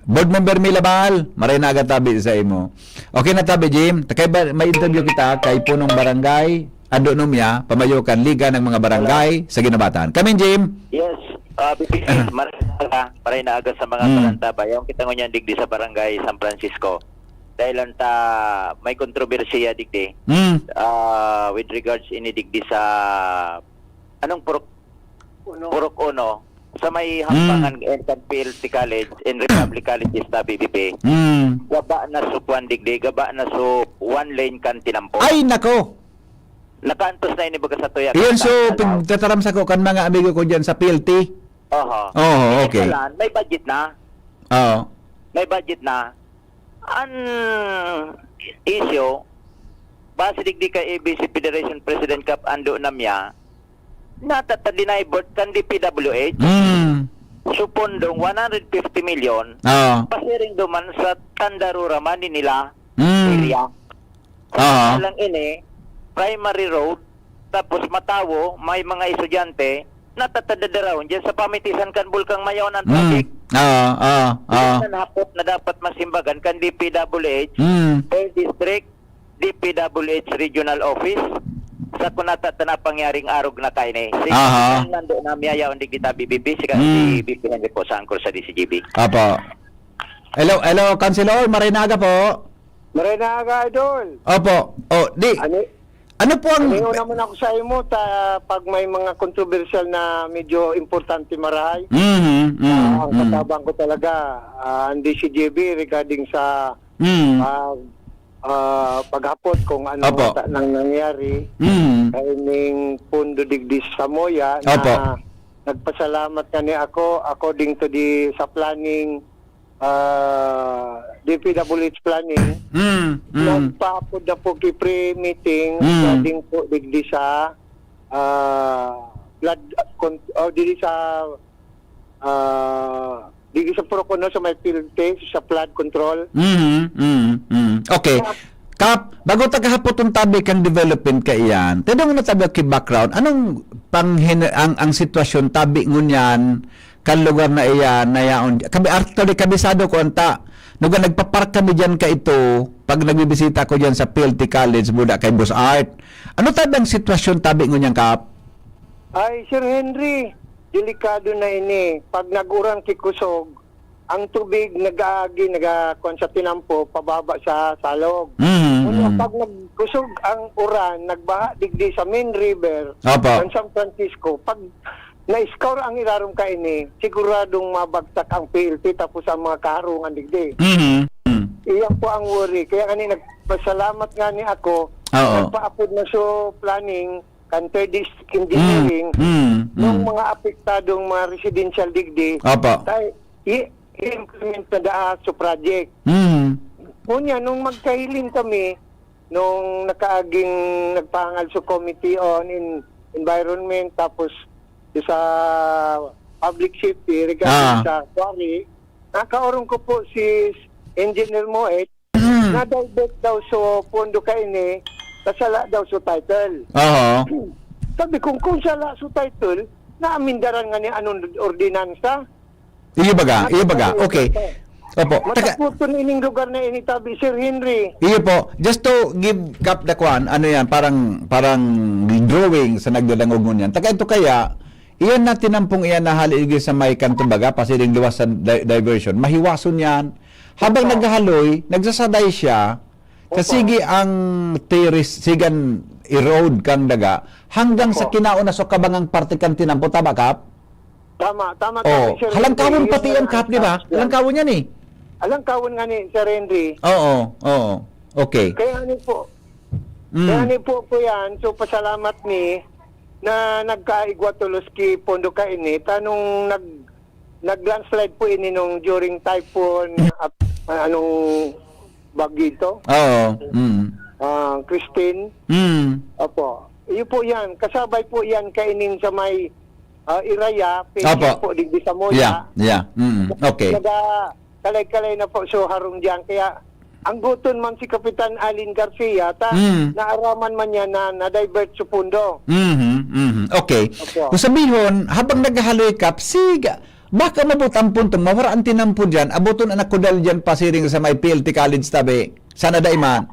Board member Milabal, maray na agad tabi sa imo. Okay na tabi, Jim. Kay may interview kita kay punong barangay, Ando Numya, Pamayokan, Liga ng mga barangay sa Ginabatan. Kami, Jim. Yes, maray na agad sa mga barangay. Bayaw kita ngunyan digdi sa barangay San Francisco. Dahil ta may kontrobersiya digdi with regards ini digdi sa anong Purok Uno sa may hampangan PLC College and Republic College sa BBP. Gaba na su puan digdi, gaba na su one lane kan tinampo. Ay nako. Nakantos na ini baga sa tuya. Iyon so tataram sa ko kan mga amigo ko diyan sa PLT. Okay. May budget na. May budget na. An issue base digdi kay ABC Federation President Cap Ando Namya natatadinay board kan DPWH supondong 150 million pasiring duman sa Tandarura Manila area lang ini primary road tapos Matawo may mga estudyante natatadadaraw dyan sa pamitisan kan Bulkang Mayaw ng traffic. Nanapot na dapat masimbagan kan DPWH, Third District, DPWH Regional Office, sa kunata na pangyaring arog na kaine. Sige, nando na miyayaw hindi kita BBP, si BP Henry po sa angkor sa DCGB. Apo. Hello, Councilor, Marinaga po. Marinaga, Idol. Opo. Ano po ang... Ngayon naman ako sa imo pag may mga controversial na medyo importante marahay. Ang katabang ko talaga ang DCGB regarding sa paghapot kung ano nang nangyari. Kaining Pundo Digdi sa Moya na nagpasalamat kani ako according to sa planning DPWH planning. Nagpaapod na po pre-meeting regarding po digdi sa flood digdi sa Purok Uno sa may PLT sa flood control. Okay. Kap, bago tagahapot ang tabi kang development ka iyan, tanong na tabi ki background, anong ang sitwasyon tabi ngunyan kan lugar na iyan na yaon kami actually kabisado ko anta nuga nagpapark kami diyan ka ito pag nagbibisita ko diyan sa PLT College buda kay Boss Art. Ano tabang sitwasyon tabi ngunyan Kap? Ay Sir Henry, delikado na ini pag nagurang kikusog ang tubig nagakuan sa tinampo pababa sa salog. Pag nagkusog ang uran nagbaha digdi sa main river ng San Francisco pag na-scour ang ilarom ka ini, siguradong mabagsak ang PLT tapos ang mga kaharungan digdi. Iyan po ang worry. Kaya nagpasalamat nga ni ako, nagpaapod na so planning Canter District Engineering, ng mga apektadong mga residential digdi, Opo. tayo i-implement na sa project. Ngunyan, nung magkahiling kami, nung nakaaging nagpangal sa Committee on Environment, tapos sa Public Safety, regarding sa quarry, nakaurong ko po si Engineer Moet, na divert daw sa pondo kaini, kasala daw sa title. Sabi kung sala sa title, naamindaran nga ni anong ordinansa. Iyo baga. Okay. Opo. Mataputon ining lugar na initabi, Sir Henry. Iyo po, just to give Kap Dakuan, ano yan, parang drawing sa nagdadangog mo yan. Taka ito kaya, iyan natin ang pong iyan na haligid sa may kanto baga, pasiring liwas sa diversion. Mahiwason yan. Habang naghahaloy, nagsasaday siya, kasigi ang terrace, sigan erode kang daga, hanggang sa kinauna so kabangang parte kan tinampo, tama Kap? Tama, Sir Halangkawon Henry. pati yan Kap, di ba? Halangkawon yan eh. Alangkawon nga ni Sir Henry. Oo. Okay. Kaya ni po. Kaya ni po yan. So pasalamat ni na nagkaigwa tulos ki pondo ka ini. Tanong nag-landslide po ini nung during typhoon anong bagito. Oo. Christine. Opo. Iyo po yan. Kasabay po yan kainin sa may Iraya. Opo. Po digdi sa Moya. Yeah. Okay. Kalay-kalay na po so harong diyan, kaya ang guton man si Kapitan Alin Garcia naaraman man niya na divert sa pundo. Okay. Opo. Kung sabihin, habang naghahaloy Kap, siga, baka mabot ang puntong, mawaraan tinampo dyan, abuton anak ko dahil dyan pasiring sa may PLT College tabi. Sana daiman.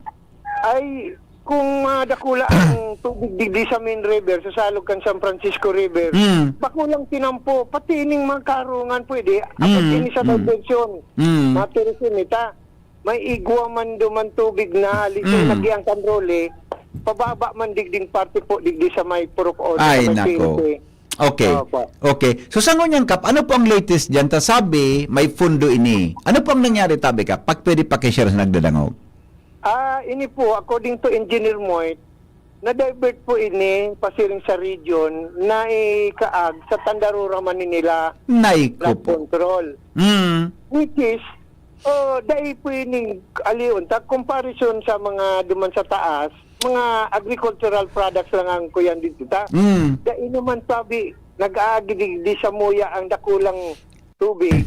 Ay, kung dakula ang tubig digdi sa main river, sa salog kan San Francisco River, bakulang tinampo, pati ining mga karungan pwede, apot ini sa diversion. Matirisimita, may igwa man duman tubig na alisong lagi ang kanrole, pababa man digding parte po digdi sa may Purok O. Ay, sa may nako. PLT. Okay. Okay. So, sangon yan, Kap, ano po ang latest dyan? Sabi, may fundo ini. Ano po ang nangyari, tabi, Kap? Pag pwede pakishare sa nagdadangog. Ini po, according to Engineer Moit, na-divert po ini pasiring sa region na ikaag sa Tandarura Manila Naiko flood po. control. Which is, dahil po ini aliun, comparison sa mga duman sa taas, mga agricultural products lang ang kuyan dito ta. Dahil naman sabi, nag-aagi di sa Moya ang dakulang tubig.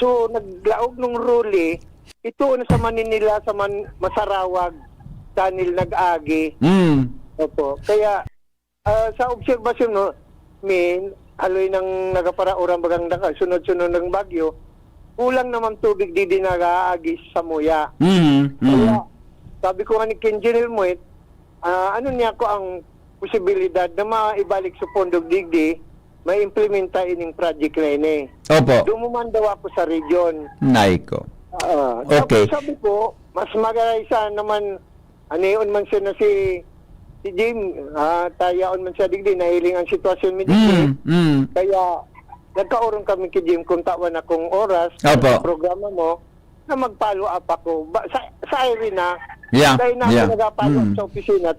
So, naglaog ng ruli, ito na sa Manila, sa Masarawag, Danil nag-agi. Opo. Kaya, sa obserbasyon no, aloy ng nagaparaurang bagang sunod-sunod ng bagyo, kulang naman tubig di nag-aagi sa Moya. Kaya, sabi ko nga ni Engineer Moet, ano niya ko ang posibilidad na maibalik sa Pondog Digdi, may implementa ining project na ini. Opo. Dumuman daw ako sa region. Naiko. Okay. Sabi ko, mas magaysa naman, aniyon man siya na si Jim, tayaon man siya digdi, nahiling ang sitwasyon mi digdi. Kaya, nagkaurong kami kay Jim kung tawan akong oras sa programa mo, na mag-follow up ako. Sa Irene dahil na ako nag-follow up sa opisina,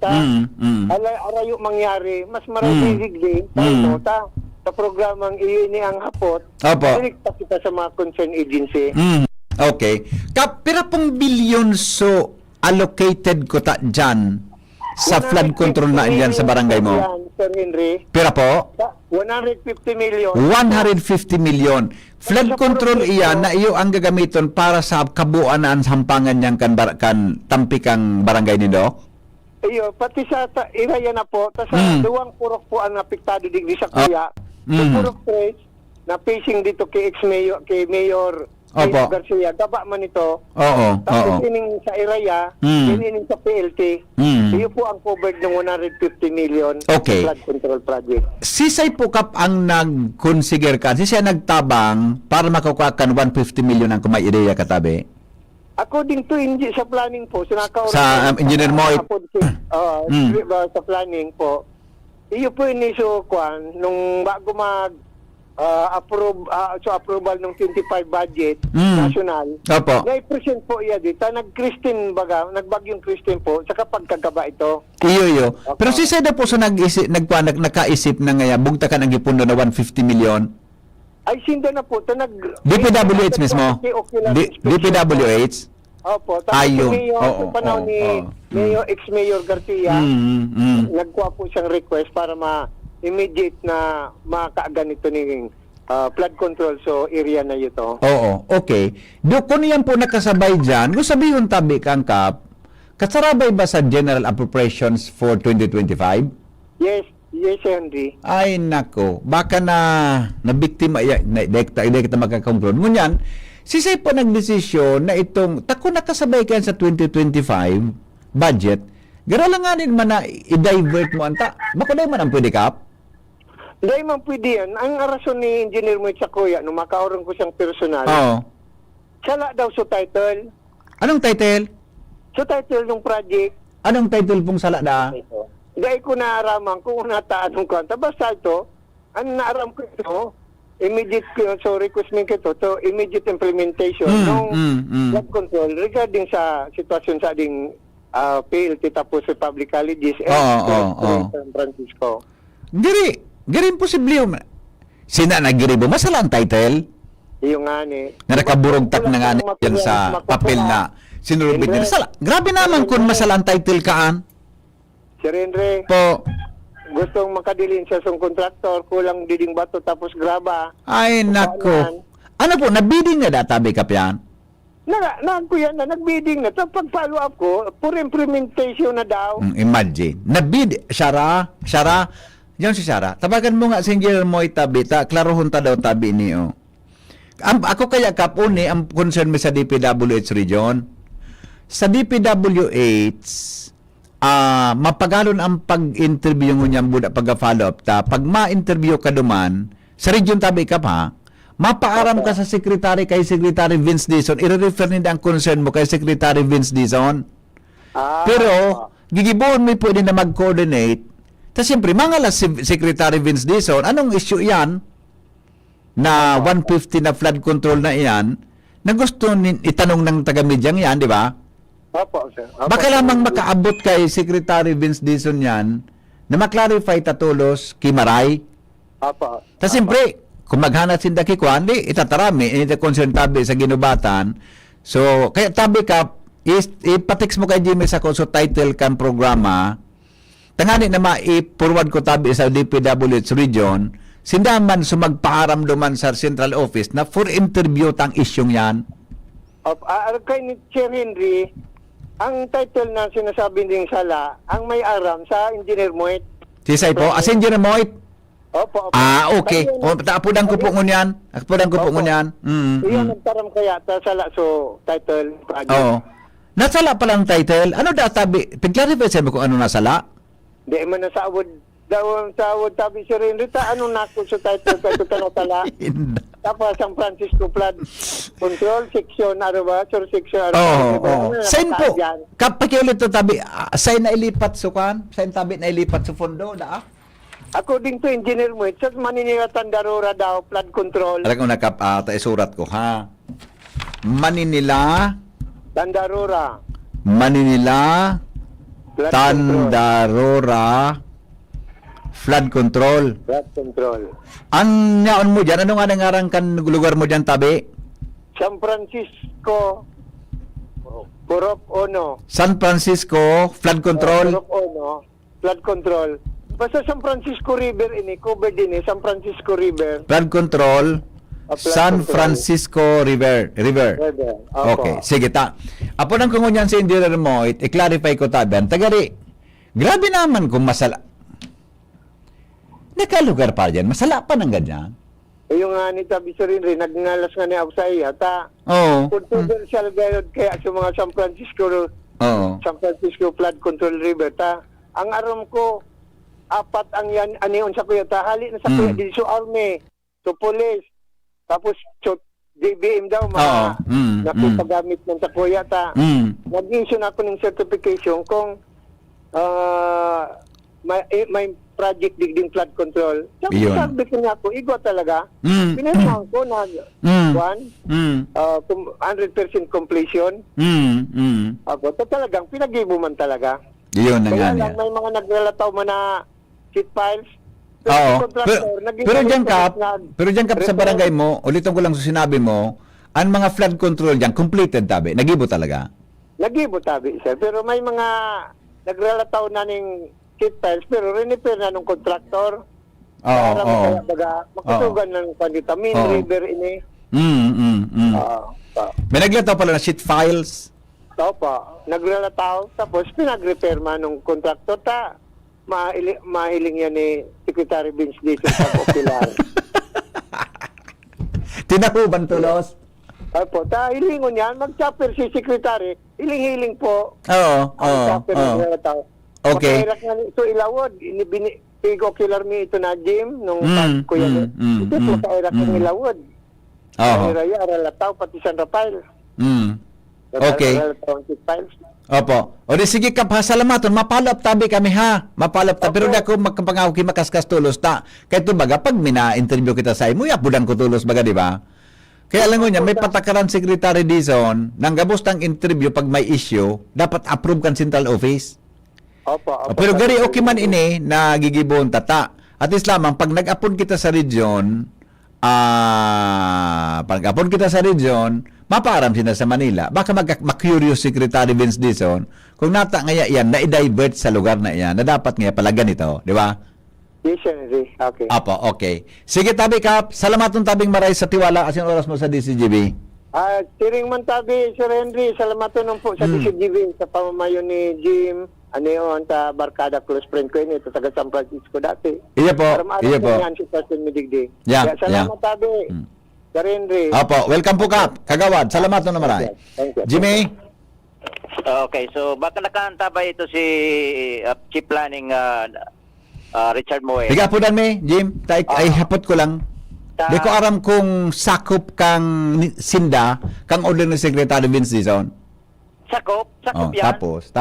arayo mangyari, mas marami digdi, tayo sa programang iyon ang hapot, direkta kita sa mga concerned agency. Okay. Kap, pira pong bilyon so allocated ko ta dyan sa flood control na dyan sa barangay mo? Sir Henry. Pira po? 150 million. 150 million. Flood control iyan na iyo ang gagamiton para sa kabuuan na ang sampangan niyang kan tampikang barangay nindo? Iyo, pati sa Iraya na po, sa duwang purok po ang apektado digdi sa Kuya. Sa Purok 3, na facing dito kay Mayor Garcia, gaba man ito. Tapos ining sa Iraya, ining sa PLT, iyo po ang covered ng 150 million flood control project. Sisay po Kap ang nag-consider ka, sisay nagtabang para makukuha kan 150 million ang kumay ideya katabi? According to sa planning po, sa Engineer Moit. Sa planning po, iyo po ini so kwan nung bago approval ng 25 budget national. Opo. Na-present po iya dito. Nagbagyong Christine po sa pagkagaba ito. Iyo. Pero si Seda po sa nagkaisip na ngaya, bugtakan ang gipundo na 150 million. Ay, sinda na po. DPWH mismo? DPWH? Opo. Tapos Ayun. yung panahon ni ex-Mayor Garcia, nagkuha po siyang request para immediate na makaaganito ni flood control so area na ito. Oo, okay. Kung yan po nakasabay dyan, kung sabihin tabi kang Kap, kasarabay ba sa General Appropriations for 2025? Yes, Henry. Ay, nako. Baka na biktima, hindi kita magkakontrol. Ngunyan, sisay po nagdesisyon na itong, tako nakasabay kayan sa 2025 budget, garalanganin man na i-divert mo anta. Bako na man ang pwede, Kap? Dahil man pwede yan. Ang rason ni Engineer Moit sa kuya, nung makaurong ko siyang personal, Oo. sala daw sa title. Anong title? Sa title ng project, Anong title pong sala na? dahil ko naaraman kung nataan ng kwanta. Basta ito, ang naaram ko ito, immediate, so request ko ito, to immediate implementation ng flood control regarding sa sitwasyon sa ading PLT tapos sa public colleges and San Francisco. Giri imposible yung sina nagiribo masala ang title Yung nga ni. na nakaburog tak na nga yan sa papel na sinurubit nila. Sala. Grabe naman kung masala ang title kaan. Sir Henry, Po. gustong makadilin siya sa kontraktor, kulang diding bato tapos graba. Ay nako. Ano po, nabiding na databi kapyan? Kuya na, nagbidding na. Tapos pag-follow up ko, for implementation na daw. Imagine. Nabid, Shara, yan si Shara. Tabagan mo nga si Engineer Moy tabi, klarohon ta daw tabi niyo. Ako kaya kapuni, ang concern mo sa DPWH region. Sa DPWH, mapagalon ang pag-interview mo niyang buda pag-follow up ta. Pag ma-interview ka duman, sa region tabi ka pa, mapaaram ka sa secretary kay Secretary Vince Dizon, i-refer nila ang concern mo kay Secretary Vince Dizon. Pero, gigibuon mo pwede na mag-coordinate. Tapos siyempre, mga Secretary Vince Dizon, anong issue yan na 150 na flood control na iyan na gusto itanong ng taga-medyang yan, di ba? Opo, sir. Baka lamang makaabot kay Secretary Vince Dizon yan na maklarify tatulos kimaray. Opo. Tapos siyempre, kung maghanap sinda kikuan, di itatarami, ita concern tabi sa ginubatan. So, kaya tabi ka, ipatix mo kay Jimmy sa so title kan programa, tangani na ma-forward ko tabi sa DPWH region, sindaman sumagpaaram duman sa central office na for interview tang isyong yan. Kay ni Sir Henry, ang title na sinasabi ng sala, ang may aram sa Engineer Moit. Sisay po, as Engineer Moit? Opo. Okay. Tapudan ko po ngunyan. Tapudan ko po ngunyan. Iyan nagtaram kaya ta sala so title project. Oo. Nasala pa lang title. Ano databi? Pag-clarify sa mo kung ano nasala? Di man nasawod daw ang sawod tabi Sir Henry ta anong nako sa title kay ito sala. Tapos San Francisco Flood Control Section ano ba? Section. Sign po. Kapag ulit to tabi, sign na ilipat sukan? Sign tabi na ilipat sa fondo da? According to Engineer Moit, sa Maninilatan Darura daw, flood control. Alam ko isurat ko, ha? Maninila, Tandarura. Manila, Flood Tandarura, flood control. Flood control. Ang naon mo dyan, ano nga nangarang kan lugar mo dyan, tabi? San Francisco, Purok Ono. San Francisco, flood control. Purok Ono, flood control. Basta San Francisco River ini, covered din San Francisco River. Flood control, San Francisco River. Okay, sige ta. Apo nang kungunyan sa Engineer Moit, i-clarify ko tabi. Tagari, grabe naman kung masala. Nakalugar pa dyan, masala pa ng ganyan. Yung nga ni Tabi Sir Henry, nagngalas nga ni ako sa iya, ta. Controversial gayod kaya sa mga San Francisco Flood Control River, ta. Ang aram ko, apat ang yan anion sa kuya tahali na sa kuya di so army so police tapos so DBM daw nakipagamit ng sa kuya ta nag-issue na ako ng certification kung may project digding flood control. Iyon. Sabi ko nga po, igo talaga. Mm. Pinirmahan ko na Mm. 100% completion. Ako, so talagang pinag-ibuman talaga. Iyon na nga Kaya niya. lang may mga naglalataw mo na sheet files. Oo. Contractor, Pero dyan, Kap, sa repair. barangay mo, ulitin ko lang sa sinabi mo, ang mga flood control dyan, completed tabi. Nagibo talaga. Nagibo tabi, sir. Pero may mga naglalataw na ng sheet files, pero repair na ng contractor. Oo, Para oo. makasugan ng panditamin, Oo. river ini. May naglataw pala na sheet files. Opo, naglalataw, tapos pinag-repair man ng contractor ta. Mahiling yan ni Secretary Vince dito sa Popular. Tinahuban tulos. Opo, ta hilingon yan, mag-chopper si Secretary, hiling-hiling po. Oo, Ang oo, chopper oo. naglalataw. Okay. Makahirak nga ito ilawod, Pigo killer mi ito na Jim, nung ko yan. Ito po kairak ng ilawod. Oo. Raya, aralataw, pati San Rafael. Okay. Aralataw ang sheet files. Opo. O di sige Kap, ha, salamaton. Mapalap tabi kami ha. Mapalap tabi. Pero di ako magkapangaw ki makaskas tulos ta. Kaya ito baga, pag mina-interview kita sa imo, yapudan ko tulos baga, di ba? Kaya alam mo niya, may patakaran Secretary Dizon, nang gabos ng interview pag may issue, dapat approve kan central office. Opo, opo. Pero gari okay man ini na gigibon tata. At least lamang pag nag-upload kita sa region, pag-upload kita sa region, maparam sila sa Manila. Baka mag-curious Secretary Vince Dizon kung nata nga yan, na-divert sa lugar na yan, na dapat nga pala ganito, di ba? Yes, Henry. Okay. Apo, okay. Sige, Tabi Kap, salamaton tabing maray sa tiwala asin oras mo sa DCGB. Tiring man tabi, Sir Henry, salamaton nung po sa DCGB, sa pamamayo ni Jim, ano yun, ta Barkada close friend ko yun, ito taga San Francisco dati. Iya po, iya po. Yan si President Midigdi. Yeah, Salamat tabi, Sir Henry. Apo, welcome po Kap. Kagawad, salamaton na maray. Thank you. Jimmy? Okay, so baka nakahanta ba ito si Chief Planning Richard Moe? Higapudan mi, Jim. Ay hapot ko lang. Di ko aram kung sakop kang sinda, kang order ni Secretary Vince Dizon. Sakop yan. Tapos.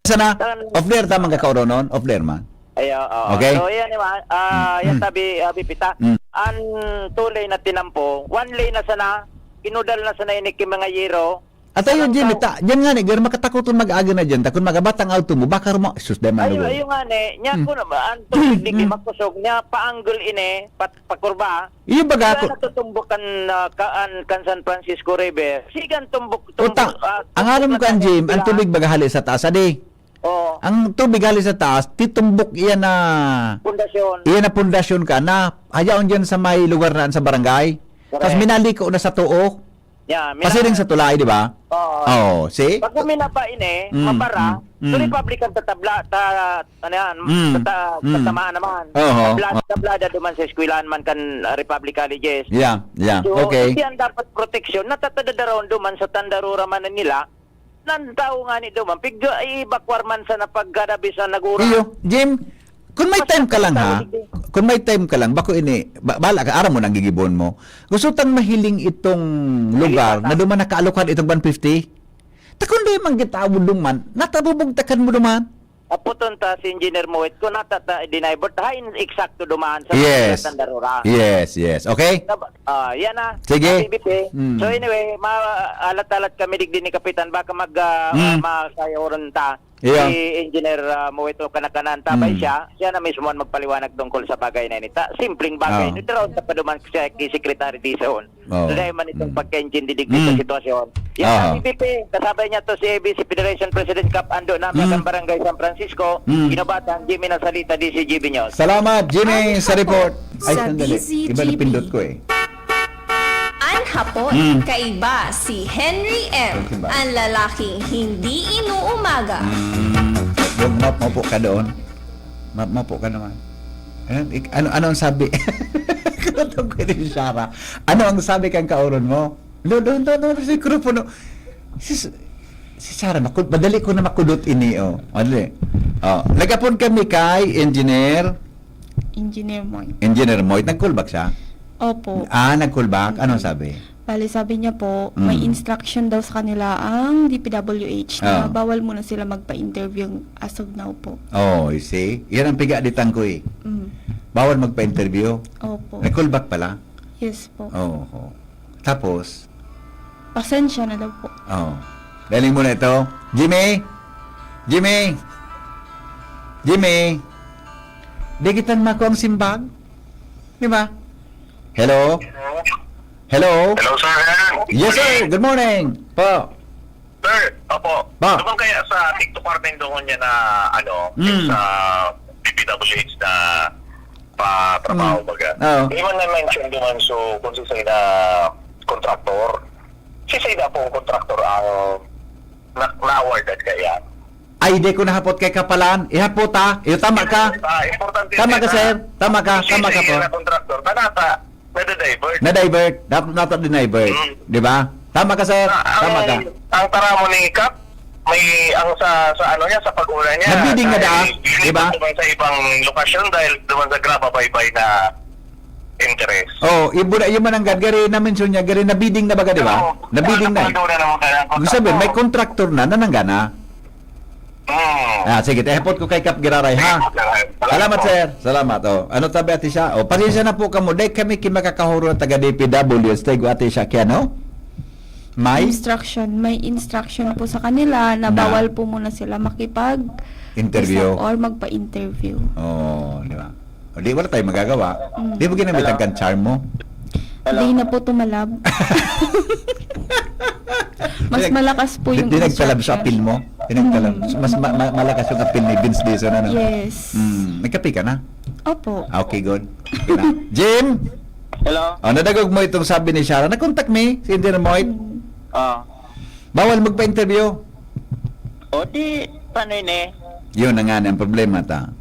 Sana, off-there tamang kakauron nun? Off-there man. Okay. So yan naman, yan tabi Pipita. Ang tulay na tinampo, one lane na sana, kinudal na sana inik yung mga yero. At ayun, Jim, yan nga ni, makatakoton mag-aga na dyan, takon magabatang auto mo, baka mo, sus, deman Ayun, ayun nga ni, niya ko naman, ang tubig di makusog, niya paanggol ini, pakurba. Iyo baga ako. Kaya natutumbukan kan San Francisco River, sigan tumbok. Ang alam mo kan, Jim, ang tubig baga hali sa taas, adi. Oo. Ang tubig hali sa taas, titumbok iyan na, Pundasyon. iyan na pundasyon ka na, hayaon dyan sa may lugar na sa barangay. Tapos minaliko na sa tuok. Yeah, Pasiring sa tulay, di ba? Oo. See? Pag minapa ini, mabara, so Republican tatabla, ano yan, tatamaan naman. Tablada duman sa eskwelahan man kan Republic Colleges. Yeah, So, okay. yan dapat proteksyon, natatadadaroon duman sa Tandarura man nila, nan tao nga ni duman, pigga ibakwar man sa napagkadabi sa nagura. Iyo, Jim, kung may time ka lang ha, kung may time ka lang, bako ini, bala ka, aram mo nang gigibon mo, gusto tang mahiling itong lugar na duman nakaalukan itong 150? Takon di man gitawo duman, natabubugtakan mo duman. Aputon ta si Engineer Moet, kung natata-deny, but hain eksakto duman sa Tandarura. Yes, okay? Yan na. Sige. So anyway, maalat-alat kami digdi ni Kapitan, baka makayawaran ta. Yeah. Si Engineer Moito kanakanan tabay siya na mismo ang magpaliwanag tungkol sa bagay na nita. Simpleng bagay. Ito raw sa paduman siya kay Secretary Dizon. Dahil man itong pagka-engine didigdi sa sitwasyon. Yan ang PPP. Kasabay niya to si ABC Federation President Cap Ando namin ang Barangay San Francisco. Kinabatan, Jimmy Nasalita, DCGB News. Salamat, Jimmy, sa report. Ay, Sa sandali. DCGB. Iba na pindot ko eh. Ang hapon, kaiba si Henry M. Kaiba. Ang lalaking hindi inuumaga. Maupo ka doon. Maupo ka naman. Ano ang sabi? Kanotong ko rin, Shara. Ano ang sabi kang kauron mo? Doon, si Krupono. Si Shara, madali ko na makudot ini, Madali. Nagapon kami kay Engineer Engineer Moy. Engineer Moy. Nag-callback siya? Opo. Nag-callback. Anong sabi? Bali, sabi niya po, may instruction daw sa kanila ang DPWH na bawal muna sila magpa-interview as of now po. Oh, you see? Yan ang piga-ditang ko eh. Bawal magpa-interview. Opo. Nag-callback pala. Yes po. Oo. Tapos, Pasensya na daw po. Galing mo na ito. Jimmy! Jimmy! Jimmy! Digitan mo ako ang simbag? Di ba? Hello? Hello? Hello, sir. Yes, sir. Good morning. Po. Sir, opo. Ba? Naman kaya sa TikTok partner doon niya na sa DPWH na pa-trabaho baga. Oo. Hindi man na-mention doon so kung sisay na kontraktor. Sisay na po ang kontraktor ang na-awarded kaya. Ay, di ko nahapot kay kapalan. Ihapot ha. Iyo, tama ka. Importante Tama ka, sir. Tama ka. Tama ka po. na kontraktor. Tanata, na-divert. Na-divert. Dapat dinivert. Di ba? Tama ka, sir. Tama ka. Ang taramo ni Cap, may ang sa ano niya, sa pag-una niya. Nabiding na daa, di ba? Sa ibang lokasyon dahil duman sa graba-baybay na interest. Yung mananggad, gari na-mention niya, gari nabiding na baga, di ba? Nabiding na. Gusto sabihin, may contractor na nananggana. Sige, tehepot ko kay Kap Giraray, ha? Salamat, sir. Salamat. Ano tabi ati siya? Pasensya na po kamo. Dahil kami kimakakahuro na taga DPW. Stay ati siya kaya, no? May instruction po sa kanila na bawal po muna sila interview or magpa-interview. Di ba? Di wala tayong magagawa. Di mo ginamit ang charm mo? Hindi na po tumalab. Mas malakas po yung Di nagtalab sa apil mo? Mas malakas yung apil ni Vince Dizon, ano? Yes. Nagkapi ka na? Opo. Okay, good. Okay na. Jim! Hello? Nadagog mo itong sabi ni Shara. Nag-contact me, si Indian Moit. Bawal magpa-interview. O di, paano yun eh? Yun na nga ang problema ta.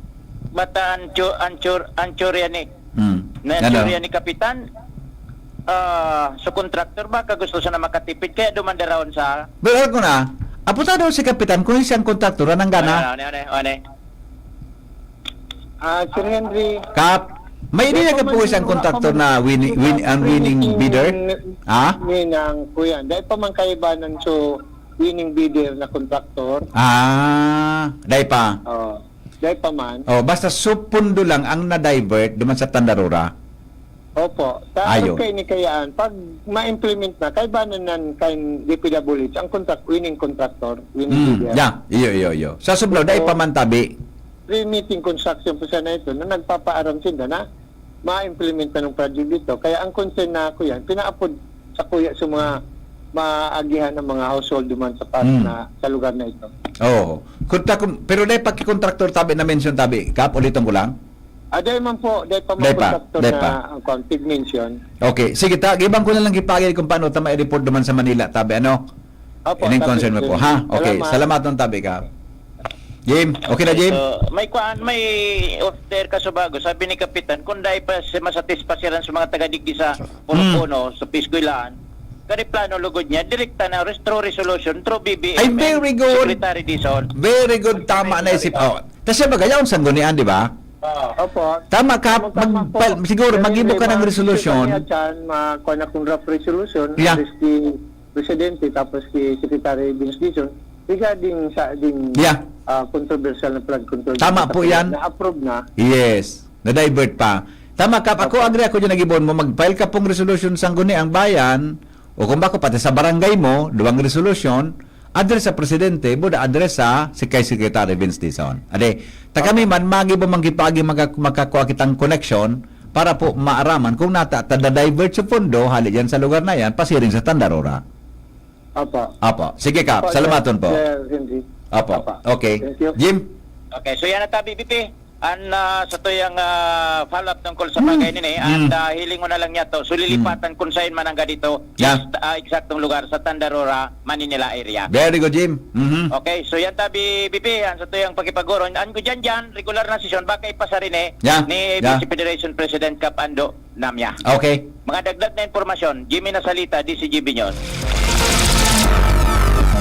Bata anchorya ni. Na Ano? anchorya ni Kapitan. So contractor ba gusto siya na makatipid kaya dumanda raon sa Pero ko na, apunta daw si Kapitan kung siyang kontraktor ng gana. Sir Henry, Kap, may idea ka po siyang kontraktor na winning bidder? Ha? Minang kuya. Dahil pa man kaibanan so winning bidder na kontraktor. Dahil pa. Dahil pa man. Basta supundo lang ang na-divert duman sa Tandarura. Opo. Ayun. Okay ni kayaan. Pag ma-implement na, kaibanan nan kain DPWH, ang winning contractor, winning bidder. Iyo. Sa sublaw, dahil pa man tabi. Pre-meeting construction po sana ito na nagpapaaram sila na ma-implement na ng project dito. Kaya ang concern na ako yan, pinaapod sa kuya sa mga maagihan ng mga household duman sa sa lugar na ito. Pero dahil pagkikontraktor tabi na mention tabi, Kap, ulitin ko lang. Dahil man po, dahil pa mga contractor na ang config mention. Okay, sige gibang ko na lang gipagay kung paano tama i-report naman sa Manila, tabi, ano? Opo, Ining concern mo po, ha? Okay, salamat ng tabi, Kap. Jim, okay na, Jim? So, may order ka sa bago. Sabi ni Kapitan, kung dahil pa masatisfasyaran sa mga taga-digdi sa puno-puno, sa Piskuilaan, kani plano lugod niya, direkta na through resolution, through BBM. Ay, very good. Secretary Dizon. Very good, tama na isip. Tapos siya magayaw sa sanggunian, di ba? Opo. Tama ka, siguro mag-ibo ka ng resolution. Makuha na kung draft resolution, Yeah. si Presidente, tapos si Secretary Vince Dizon, regarding sa controversial na flood control. Tama po yan. Na-approve na. Yes, na-divert pa. Tama ka, ako agree ako dyan nag-ibon mo, mag-file ka pong resolution sa ang bayan, o kung bako pati sa barangay mo, duwang resolution, address sa Presidente, buda address sa kay Secretary Vince Dizon. Ade, kami man, magibo manggipagi makakuha kitang connection para po maaraman kung tada-divert sa pondo, hali yan sa lugar na yan, pasiring sa Tandarora. Apo. Sige, Kap. Salamaton po. Apo. Okay. Jim? Okay, so yan na tabi, BP. Sa to yung follow-up tungkol sa bagay nini. Hiling mo na lang niya to. So lilipatan kung saan man ang dito. Eksaktong lugar sa Tandarora, Manila area. Very good, Jim. Okay, so yan tabi, BP. Sa to yung pagkipaguro. Ko dyan, regular na session. Baka ipasa rin ni BC Federation President Cap Ando Namya. Okay. Mga dagdag na informasyon, Jimmy Nasalita, DCGB News.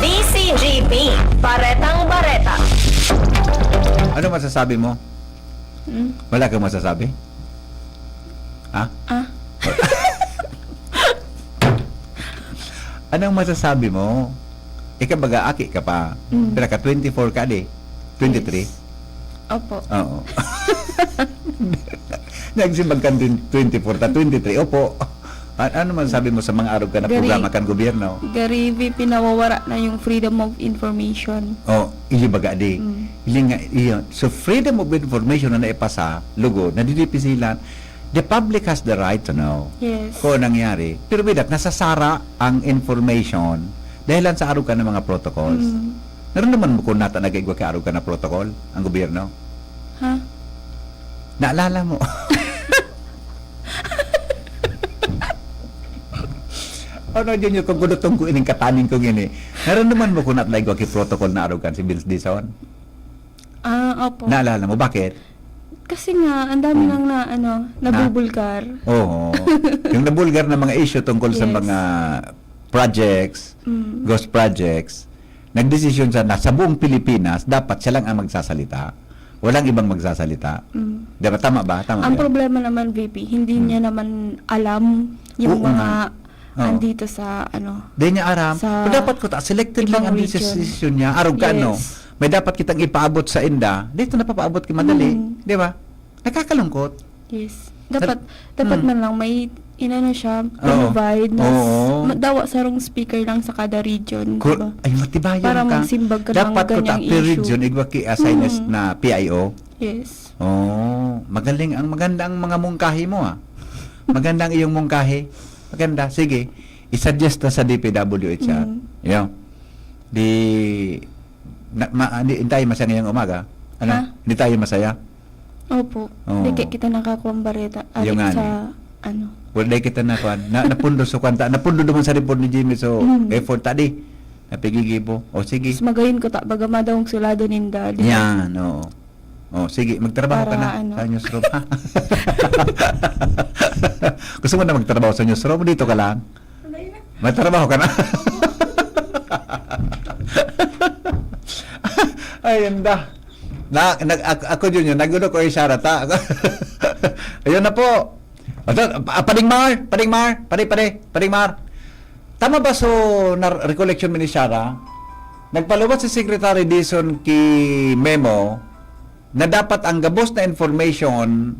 DCGB, Baretang Bareta. Ano masasabi mo? Wala kang masasabi? Ha? Anong masasabi mo? Ikaw baga, aki ka pa. Pero ka 24 ka di? 23? Opo. Oo. Nagsimbag ka 24 ta 23. Opo. Ano masasabi mo sa mga araw ka na programa kan gobyerno? Gary, pinawawara na yung freedom of information. Oh, ili baga di. Ili nga, iyo. So, freedom of information na naipasa, lugo, nadidipisilan, the public has the right to know Yes. kung anong nangyari. Pero bidat, nasasara ang information dahilan sa araw ka ng mga protocols. Naroon naman mo kung nata nag-igwa ka araw ka na protocol, ang gobyerno? Ha? Naalala mo? Ano dyan yung kung gulutong ko ining kataning kong ini. Naroon naman mo kung nat-igwa ki protocol na araw ka si Vince Dizon? Opo. Naalala mo? Bakit? Kasi nga, ang dami nang nabubulgar. Oo. Yung nabulgar na mga issue tungkol sa Yes. mga projects, ghost projects, nagdesisyon siya na sa buong Pilipinas, dapat siya lang ang magsasalita. Walang ibang magsasalita. Diba? Tama ba? Tama Ang ba? problema naman, VP, hindi niya naman alam yung Oo mga nga. Oo. andito sa Di niya aram. sa Pero dapat ko selected lang ibang ang region. decision niya. Araw ka, no? Yes. May dapat kitang ipaabot sa inda. Dito na papaabot ki madali. Di ba? Nakakalungkot. Yes. Dapat man lang may siya, Oo. provide na Oo. dawa sa rong speaker lang sa kada region. Diba? Ay, matibayan Para ka. magsimbag ka ng Dapat ko ta ganyang per issue. region, igwa ki assign na PIO. Yes. Oh, maganda ang mga mungkahi mo ah. Maganda ang iyong mungkahi. Maganda. Sige. I-suggest na sa DPWH ah. Yo. Hindi tayo masaya ngayong umaga. Ano? Ha? Hindi tayo masaya. Opo. Oo. Di kita nakakuha ang bareta. Yung nga sa ni. Wala kita na kuan. Napundo sa kwanta. Napundo naman sa report ni Jimmy. So, effort tadi. Napigigibo. O sige. Mas magayon ko bagama daw ang sulado ninda. Di ba? Yan, oo. Oh, sige, magtrabaho ka Para na sa newsroom. Ha? Gusto mo na magtrabaho sa newsroom? Dito ka lang. Magtrabaho ka na. Ayun da. Ako yun, nagulo ko ay Sharata. Ayun na po. Padingmar. Tama ba so na recollection mo ni Shara? Nagpaluwat si Secretary Dizon ki memo na dapat ang gabos na information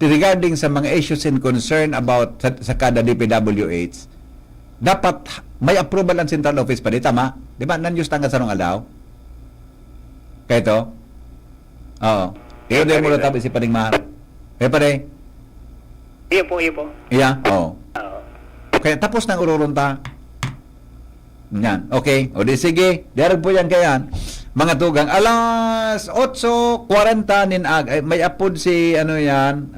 regarding sa mga issues and concern about sa kada DPWH dapat may approval ang central office pa di tama? Di ba? Non-use tangga sa nung alaw? Kaya ito? Oo. Iyo mo na tabi si Padingmar. Eh pare? Iyo po. Iya? Oo. Kaya tapos nang ururunta. Yan. Okay. O di sige. Darag po yan kayan. Mga tugang. Alas 8:40 ninag. May apod si ano yan.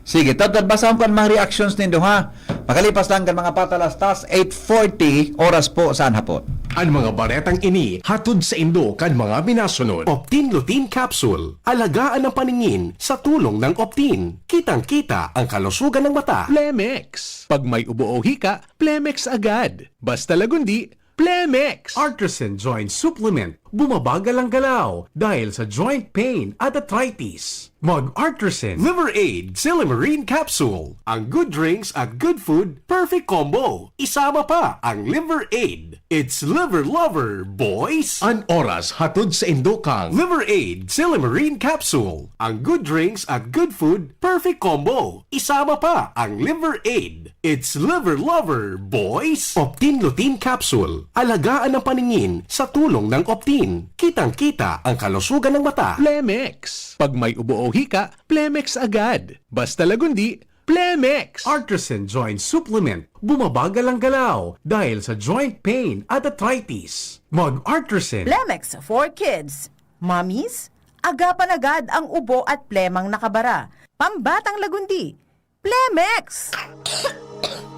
Sige. Total basahan ko ang mga reactions nindo ha. Makalipas lang kan mga patalastas. 8:40 oras po saan hapon. Ang mga baretang ini hatod sa Indo kan mga minasunod. Optin Lutein Capsule. Alagaan ang paningin sa tulong ng Optin. Kitang-kita ang kalusugan ng mata. Plemex. Pag may ubo o hika, Plemex agad. Basta lagundi, Plemex. Artisan Joint Supplement. Bumabagal ang galaw dahil sa joint pain at arthritis. Mag-Artisan Liver Aid Silimarine Capsule. Ang good drinks at good food, perfect combo. Isama pa ang Liver Aid. It's liver lover, boys! An oras hatod sa Indokang. Liver Aid Silimarine Capsule. Ang good drinks at good food, perfect combo. Isama pa ang Liver Aid. It's liver lover, boys! Optin Lutein Capsule. Alagaan ang paningin sa tulong ng Optin. Kitang-kita ang kalusugan ng mata. Plemex. Pag may ubo o hika, Plemex agad. Basta lagundi, Plemex. Artisan Joint Supplement. Bumabagal ang galaw dahil sa joint pain at arthritis. Mag-Artisan Plemex for Kids. Mommies, agapan agad ang ubo at plemang nakabara. Pambatang lagundi. Plemex!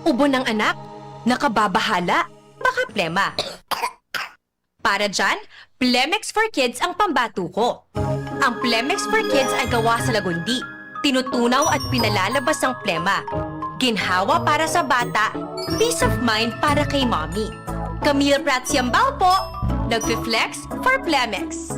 Ubo ng anak? Nakababahala? Baka plema. Para dyan, Plemex for Kids ang pambato ko. Ang Plemex for Kids ay gawa sa lagundi. Tinutunaw at pinalalabas ang plema. Ginhawa para sa bata, peace of mind para kay mommy. Camille Prats Yambao po, nagfi-flex for Plemex.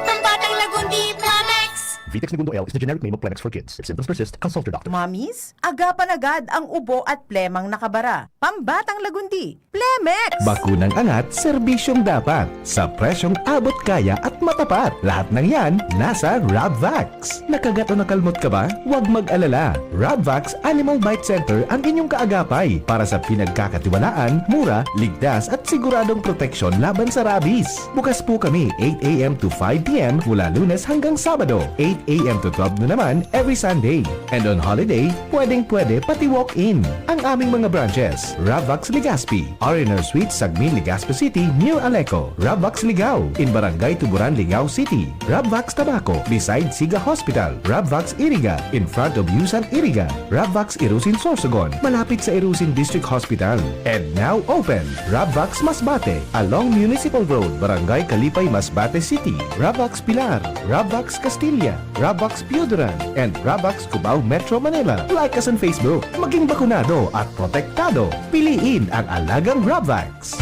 Pambatang lagundi, Plemex! Vitex Segundo L is the generic name of Plemex for kids. If symptoms persist, consult your doctor. Mommies, agapan agad ang ubo at plemang nakabara. Pambatang lagundi, Plemex! Bakunang angat, serbisyong dapat. Sa presyong abot kaya at matapat. Lahat ng yan, nasa Rabvax. Nakagat o nakalmot ka ba? Huwag mag-alala. Rabvax Animal Bite Center ang inyong kaagapay para sa pinagkakatiwalaan, mura, ligtas at siguradong proteksyon laban sa rabies. Bukas po kami 8 a.m. to 5 p.m. mula Lunes hanggang Sabado, 8 a.m. to 12 na naman every Sunday. And on holiday, pwedeng-pwede pati walk-in. Ang aming mga branches, Rabvax Legazpi, R&R Suite, Sagmin, Legazpi City, near Aleco. Rabvax Ligao, in Barangay Tuburan, Ligao City. Rabvax Tabaco, beside Siga Hospital. Rabvax Iriga, in front of Yusan Iriga. Rabvax Irusin Sorsogon, malapit sa Irusin District Hospital. And now open, Rabvax Masbate, along Municipal Road, Barangay Kalipay, Masbate City. Rabvax Pilar, Rabvax Castilla, Rabvax Pioduran, and Rabvax Cubao Metro Manila. Like us on Facebook. Maging bakunado at protektado. Piliin ang alagang Rabvax.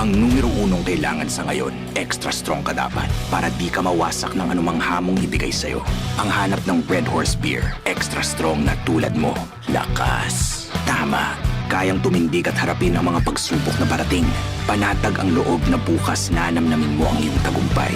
Ang numero unong kailangan sa ngayon, extra strong ka dapat para di ka mawasak ng anumang hamong ibigay sa'yo. Ang hanap ng Red Horse Beer, extra strong na tulad mo. Lakas. Tama. Kayang tumindig at harapin ang mga pagsubok na parating. Panatag ang loob na bukas na namnamin mo ang iyong tagumpay.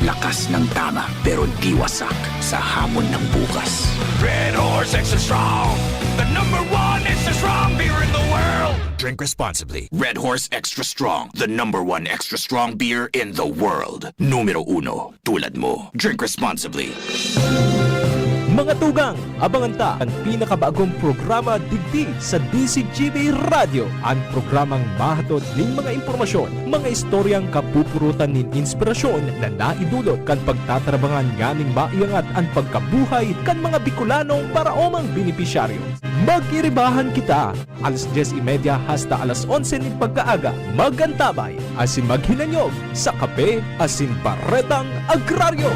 Lakas ng tama pero di wasak sa hamon ng bukas. Red Horse Extra Strong, the #1 extra strong beer in the world. Drink responsibly. Red Horse Extra Strong, the #1 extra strong beer in the world. Numero 1, tulad mo. Drink responsibly. Mga tugang, abangan ta ang pinakabagong programa digdi sa DCGB Radio. Ang programang mahatod ning mga impormasyon, mga istoryang kapupurutan nin inspirasyon na naidulot kan pagtatrabangan ganing maiangat ang pagkabuhay kan mga Bicolanong paraomang benepisyaryo. Mag-iribahan kita, alas 10:30 hasta alas 11 ning pagkaaga. Magantabay, asin maghinanyog sa kape, asin baretang agraryo.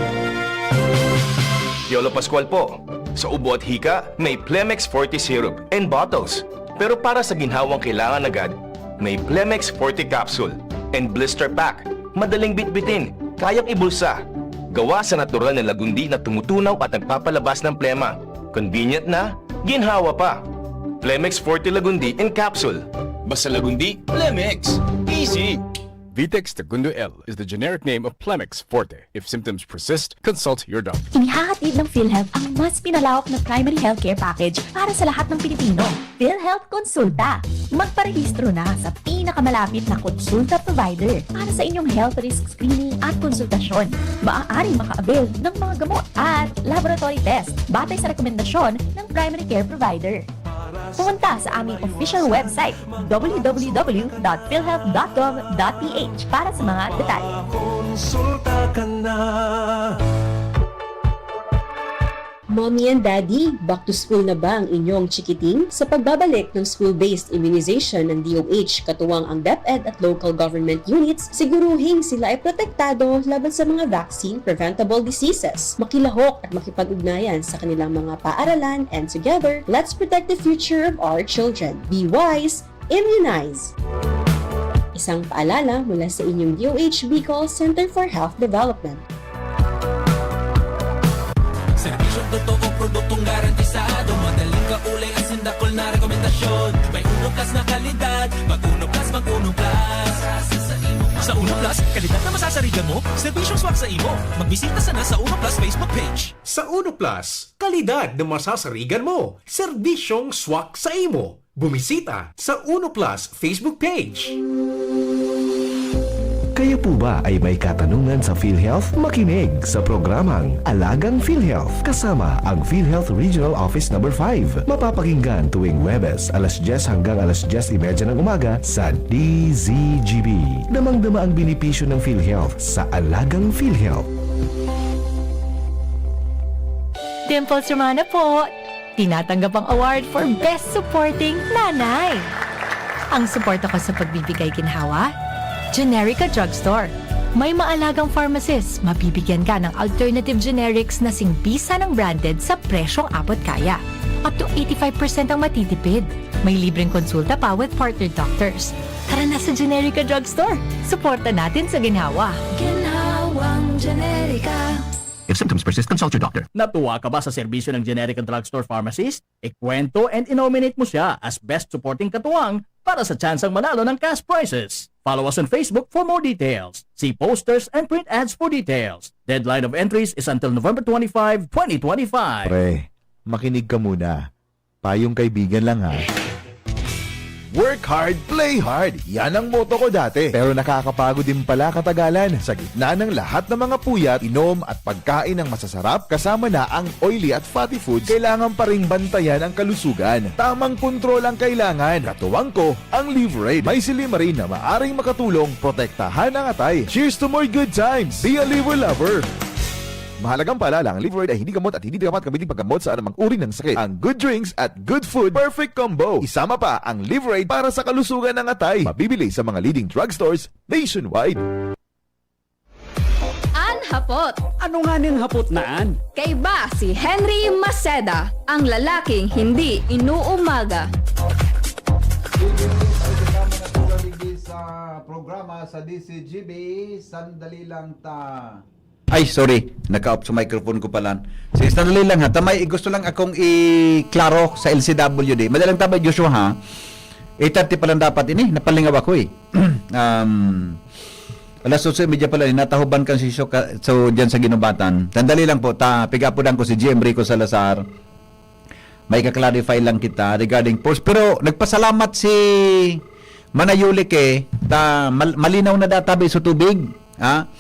Yolo Pascual po. Sa ubo at hika, may Plemex Forte Syrup and bottles. Pero para sa ginhawang kailangan agad, may Plemex Forte Capsule and Blister Pack. Madaling bitbitin, kayang ibulsa. Gawa sa natural na lagundi na tumutunaw at nagpapalabas ng plema. Convenient na, ginhawa pa. Plemex Forte Lagundi in Capsule. Basta lagundi, Plemex. Easy! Vitex Segundo L is the generic name of Plemex Forte. If symptoms persist, consult your doctor. Inihahatid ng PhilHealth ang mas pinalawak na primary healthcare package para sa lahat ng Pilipino. PhilHealth Konsulta. Magparehistro na sa pinakamalapit na konsulta provider para sa inyong health risk screening at konsultasyon. Maaaring maka-avail ng mga gamot at laboratory test batay sa rekomendasyon ng primary care provider. Pumunta sa aming official website www.philhealth.gov.ph para sa mga detalye. Konsulta ka na. Mommy and Daddy, back to school na ba ang inyong chikiting? Sa pagbabalik ng school-based immunization ng DOH katuwang ang DepEd at local government units, siguruhin sila ay protektado laban sa mga vaccine-preventable diseases. Makilahok at makipag-ugnayan sa kanilang mga paaralan, and together, let's protect the future of our children. Be wise, immunize! Isang paalala mula sa inyong DOH Bicol Center for Health Development. Serbisyong totoo, produktong garantisado, madaling kaulay at sindakol na rekomendasyon. May UnoPlus na kalidad, mag-UnoPlus, mag-UnoPlus. Sa UnoPlus, kalidad na masasarigan mo, serbisyong swak sa imo. Magbisita sana sa UnoPlus Facebook page. Sa UnoPlus, kalidad na masasarigan mo, serbisyong swak sa imo. Bumisita sa UnoPlus Facebook page. Kayo po ba ay may katanungan sa PhilHealth? Makinig sa programang Alagang PhilHealth kasama ang PhilHealth Regional Office No. 5. Mapapakinggan tuwing Huwebes alas 10 hanggang alas 10:30 ng umaga sa DZGB. Damang-dama ang benepisyo ng PhilHealth sa Alagang PhilHealth. Dimples Romana po! Tinatanggap ang award for Best Supporting Nanay. Ang suporta ko sa pagbibigay ginhawa, Generica Drugstore. May maalagang pharmacist, mabibigyan ka ng alternative generics na singbisa ng branded sa presyong abot kaya. Up to 85% ang matitipid. May libreng konsulta pa with partner doctors. Tara na sa Generica Drugstore. Suporta natin sa ginhawa. Ginhawang Generica. If symptoms persist, consult your doctor. Natuwa ka ba sa serbisyo ng generic and drugstore pharmacist? Ikwento and inominate mo siya as best supporting katuwang para sa tsansang manalo ng cash prizes. Follow us on Facebook for more details. See posters and print ads for details. Deadline of entries is until November 25, 2025. Pre, makinig ka muna. Payong kaibigan lang ha. Work hard, play hard. Yan ang motto ko dati. Pero nakakapagod din pala katagalan. Sa gitna ng lahat ng mga puyat, inom at pagkain ng masasarap, kasama na ang oily at fatty foods, kailangan pa ring bantayan ang kalusugan. Tamang kontrol ang kailangan. Katuwang ko, ang Liverade. May silimarin na maaring makatulong protektahan ang atay. Cheers to more good times. Be a liver lover. Mahalagang paalala, ang Liverade ay hindi gamot at hindi dapat gamitin paggamot sa anumang uri ng sakit. Ang good drinks at good food, perfect combo. Isama pa ang Liverade para sa kalusugan ng atay. Mabibili sa mga leading drugstores nationwide. Hapot. Ano nga ning hapot naan? Kay ba si Henry Maceda, ang lalaking hindi inuumaga. Sa programa sa DCGB, sandali lang ta. Ay, sorry. Naka-off sa microphone ko pala. Sige, sandali lang ha. Tamay, gusto lang akong i-klaro sa LCWD. Madalang tabay, Joshua ha. 8:30 pa lang dapat ini. Napalingaw ako eh. Alas 11 media pala, natahuban kan si so dyan sa Ginubatan. Sandali lang po, pigapudan ko si GM Rico Salazar. May ka-clarify lang kita regarding post. Pero nagpasalamat si Manayulik malinaw na database sa tubig. Ha?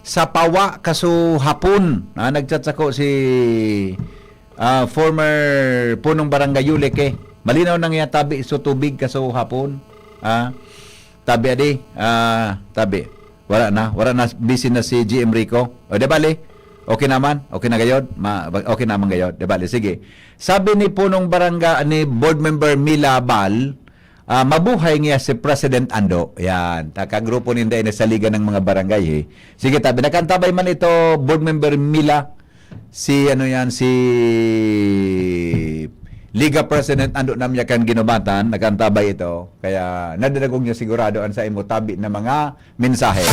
Sa Pawa, kaso hapon. Nagtsatsako si former punong barangay Yulik malinaw nang tabi sa tubig kaso hapon. Tabi adi. Tabi. Wala na busy na si GM Rico. O de bali. Okay naman. Okay na gayod. Okay naman gayod. De bali. Sige. Sabi ni punong barangay ni board member Mila Bal, mabuhay niya si President Ando. Yan. Takagrupo ninda sa Liga ng mga barangay Sige tabi. Nakantabay man ito board member Mila. Si Liga President Ando namya kan Ginubatan. Nakantabay ito. Kaya nadadagog niya sigurado ang sa imo tabi na mga mensahe.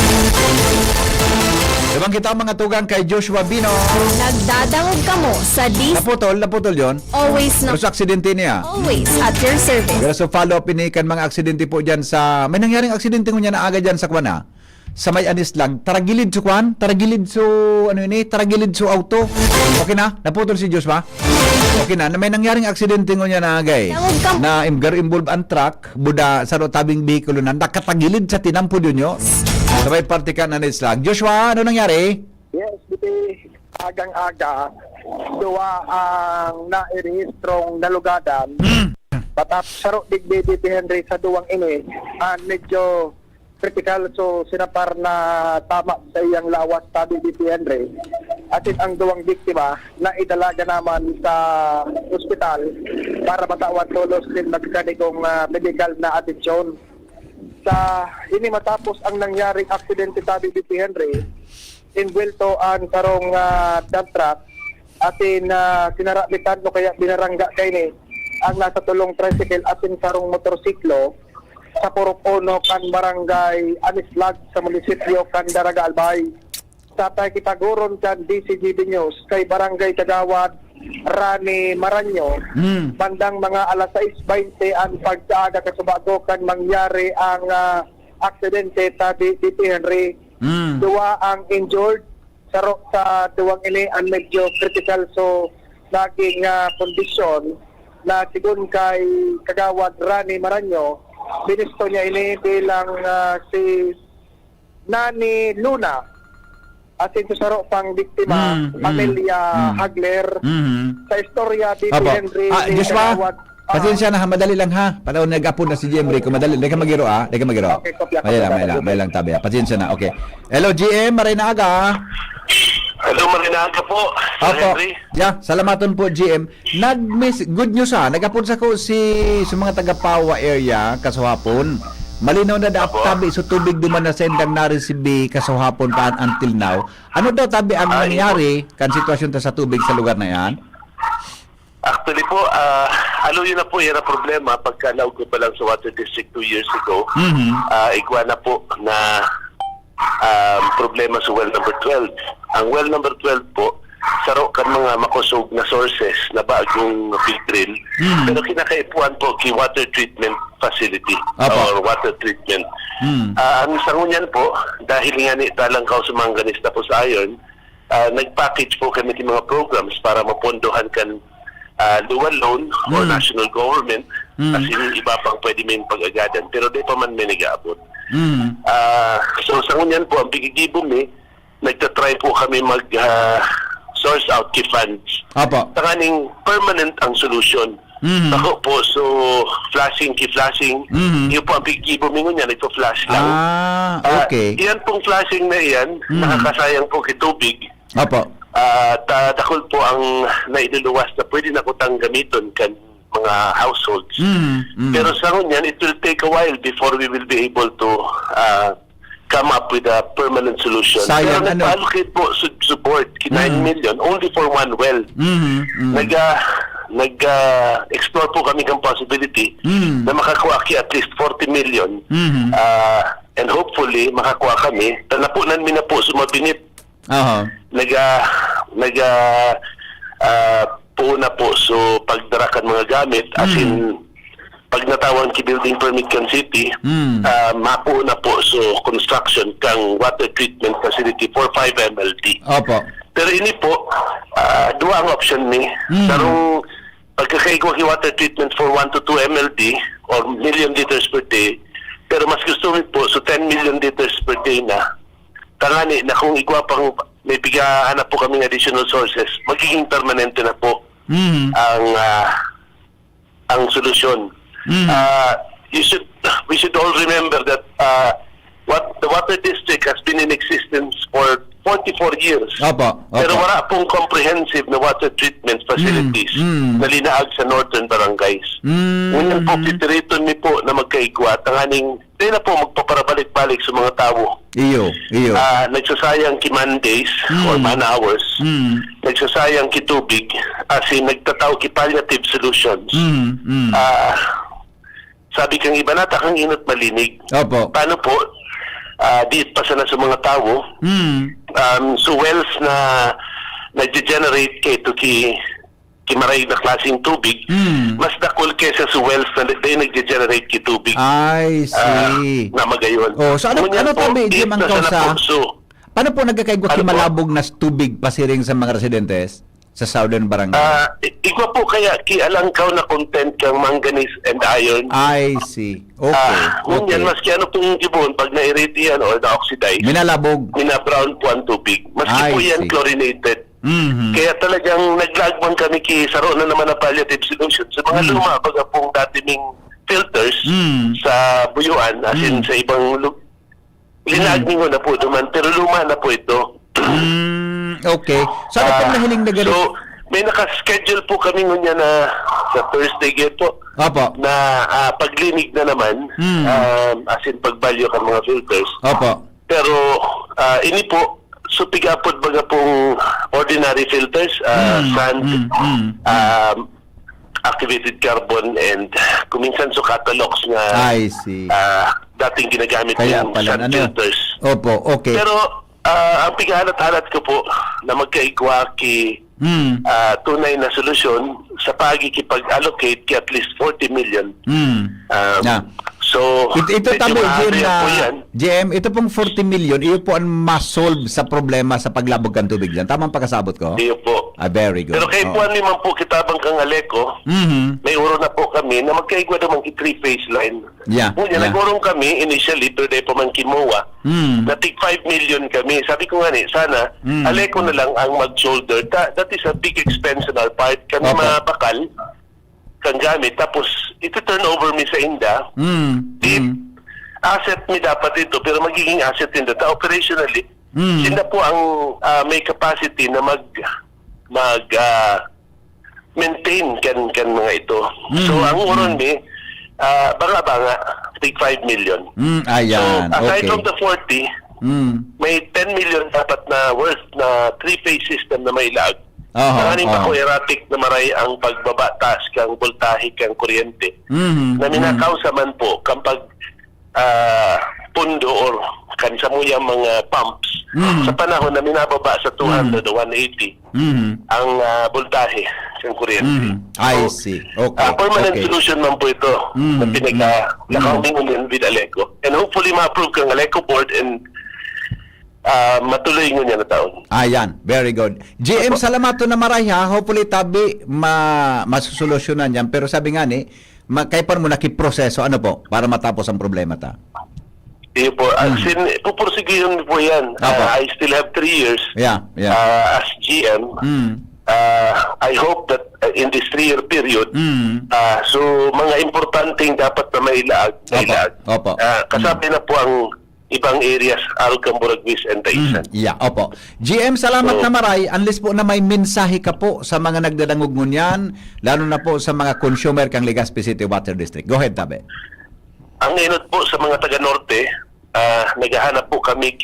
Diba kita mga tugang kay Joshua Bino. Nagdadangog kamo sa Naputol yon. Always Pero sa aksidente niya. Always at your service. Pero so follow up ini kan mga aksidente po dyan sa... May nangyaring aksidente ko niya na aga dyan sa Kwana. Sa may anis lang. Taragilid so Kwan. Taragilid so... Taragilid so auto. Okay na? Naputol si Joshua. Okay na. May nangyaring aksidente ko niya na aga na involve ang truck. Buda sa tabing bikulo na nakatagilid sa tinampo dun nyo. Sabay parte ka na lang. Joshua, ano nangyari? Yes, biti agang-aga, duwa ang nairehistrong nalugadan. Patap saro digdi Henry sa duwang ini, medyo critical so sinapar na tama sa iyang lawas tabi biti Henry. Atin ang duwang biktima na idalaga naman sa ospital para matawag tulos din magkanigong medical na atensyon. Sa ini matapos ang nangyaring aksidente tabi biti Henry, inwelto ang karong dump truck atin sinarabitan no kaya binarangga kay ni ang nasa tulong tricycle atin karong motorsiklo sa Purupono kan barangay Anislag sa munisipyo kan Daraga Albay. Sa tay kitaguron kan DCGB News kay barangay Kagawad Rani Maranyo, bandang mga alas 6:20 ang pagkaaga kasubago kan mangyari ang aksidente tabi Titi Henry. Duwa ang injured sa duwang ini ang medyo critical so naging kondisyon na sigun kay Kagawad Rani Maranyo binisto niya ini bilang si Nani Luna atin sa saro pang biktima, pamilya Hagler. Sa istorya di Henry Joshua, pasensya na ha, madali lang ha. Panahon nag-apon na si GM Rico, madali. Deka magiro ha, deka magiro. Okay, kopya. May lang tabi ha. Pasensya na, okay. Hello GM, maray na aga. Hello, marinaaga po, Henry. Yeah, salamaton po GM. Good news ha, nag-apon sa ko sa mga taga-Pawa area kasuhapon. Malinaw na tabi so tubig duman na sendang na-receive kasuhapon pa until now. Ano daw tabi ang nangyari kan sitwasyon ta sa tubig sa lugar na yan? Actually po, yun na po yan ang problema pagka naug ko pa lang sa Water District 2 years ago. Igwa na po na problema sa well number 12. Ang well number 12 po saro kan mga makusog na sources na bagong filtril. Pero kinakaipuan po ki water treatment facility or water treatment. Ang sangunyan po, dahil nga ni talang kausumanganis na po sa ayon, nag-package po kami ng mga programs para mapondohan kan dual loan or national government kasi iba pang pwede may pag-agadan. Pero di pa man may nag-aabot. So sangunyan po, ang pigigibo mi, nagtatry po kami mag source out key funds. Tanganing permanent ang solution. Ako po, so flashing, key flashing, yun po ang pigigibo mi ngunya, nagpo-flash lang. Okay. Iyan pong flashing na iyan, nakakasayang po kitubig. Takol po ang nailuluwas na pwede na kutang gamiton kan mga households. Pero sa ngunyan, it will take a while before we will be able to come up with a permanent solution. Pero nagpa-allocate po support, 9 million, only for one well. Nag-explore po kami ng possibility na makakuha at least 40 million. And hopefully, makakuha kami. Tanapunan mi na po sumabinit. Puuna po so pagdarakan mga gamit as in pag natawan ki building permit kan city mapuuna po so construction kang water treatment facility for 5 MLD. Pero ini po dua ang option ni karong pagkakaigo ki water treatment for 1 to 2 MLD or million liters per day, pero mas gusto mi po so 10 million liters per day na tangani na kung igwa pang may bigaan na po kaming additional sources, magiging permanente na po ang solusyon. We should all remember that the water district has been in existence for 44 years. Pero wala pong comprehensive na water treatment facilities na linaag sa northern barangays. Ngunyan po, titiriton mi po na magkaigwa, tanganing di na po magpaparabalik-balik sa mga tao. Nagsasayang ki man days or man hours. Nagsasayang ki tubig as in nagtataw ki palliative solutions. Sabi kang iba nata kang inot malinig. Paano po? Diit pa sana sa mga tao. So wells na nag-generate kay to ki maray na klaseng tubig, mas dakol kesa sa wells na nag-generate ki tubig. I see. Na magayon. So ano tabi di man kausa? Paano po nagkakaigwa ki malabog na tubig pasiring sa mga residentes sa Southern Barangay? Igwa po kaya ki alangkaw na content kang manganese and iron. I see. Okay. Ngunyan, maski ano pong gibon, pag na-irrate yan or na-oxidize, minalabog. Mina-brown po ang tubig. Maski po yan chlorinated. Kaya talagang naglagman kami ki saro na naman na palliative solution sa mga luma, baga pong datiming filters sa buyuan, as in sa ibang linagning ko na po duman, pero luma na po ito. Okay. So, ano pong nahiling na ganito? So, may nakaschedule po kami ngunya na sa Thursday po na paglinig na naman, as in pagbalyo ka mga filters. Pero ini po, so pigapod baga pong ordinary filters, sand, activated carbon, and kuminsan so catalogs nga dating ginagamit yung sand filters. Okay. Pero ang pigahalat-halat ko po na magkaigwa ki tunay na solusyon sa pagkikipag-allocate ki at least 40 million. So, ito tabi GM, ito pong 40 million, iyo po ang ma-solve sa problema sa paglabog ng tubig dyan. Tamang pagkasabot ko? Iyo po. Very good. Pero kay Puan naman po kitabang kang Aleco, may uro na po kami na magkaigwa naman ki 3-phase line. Nag-urong kami initially, pero dahil pa man kimowa, na tig 5 million kami. Sabi ko nga sana, Aleco na lang ang mag-shoulder. That is a big expense on our part. Kami mapakal kang gamit, tapos ito turnover mi sa inda, asset mi dapat ito, pero magiging asset din data operationally. Sila po ang may capacity na maintain kan mga ito. So ang uron mi, banga-banga, take 5 million. So aside from the 40, may 10 million dapat na worth na 3-phase system na may lag. Maraming erratic na maray ang pagbaba taas kang voltahe kang kuryente. Na minakaw sa man po kapag pundo or kan sa muyang mga pumps sa panahon na minababa sa 200 o 180 ang voltahe ng kuryente. I see. Okay. Permanent Okay. solution man po ito na pinag-nakaungan with Aleco. And hopefully ma-approve kang Aleco board and matuloy nyo niya na taon. Ayan, very good. GM, salamat to na maray ha. Hopefully tabi masusolusyonan yan. Pero sabi nga ni, kaipan mo nakiproseso, ano po, para matapos ang problema ta? Iyo po. Pupursigihan po yan. I still have 3 years as GM. I hope that in this 3-year period, so mga importanteng dapat na mailaag. Kasabi na po ang ibang areas, Alcam, Buragwis, and Taisan. Yeah, opo. GM, salamat na maray. Unless po na may mensahe ka po sa mga nagdadangog ngunyan, lalo na po sa mga consumer kang Legazpi City Water District. Go ahead, tabi. Ang inot po sa mga taga-norte, naghahanap po kami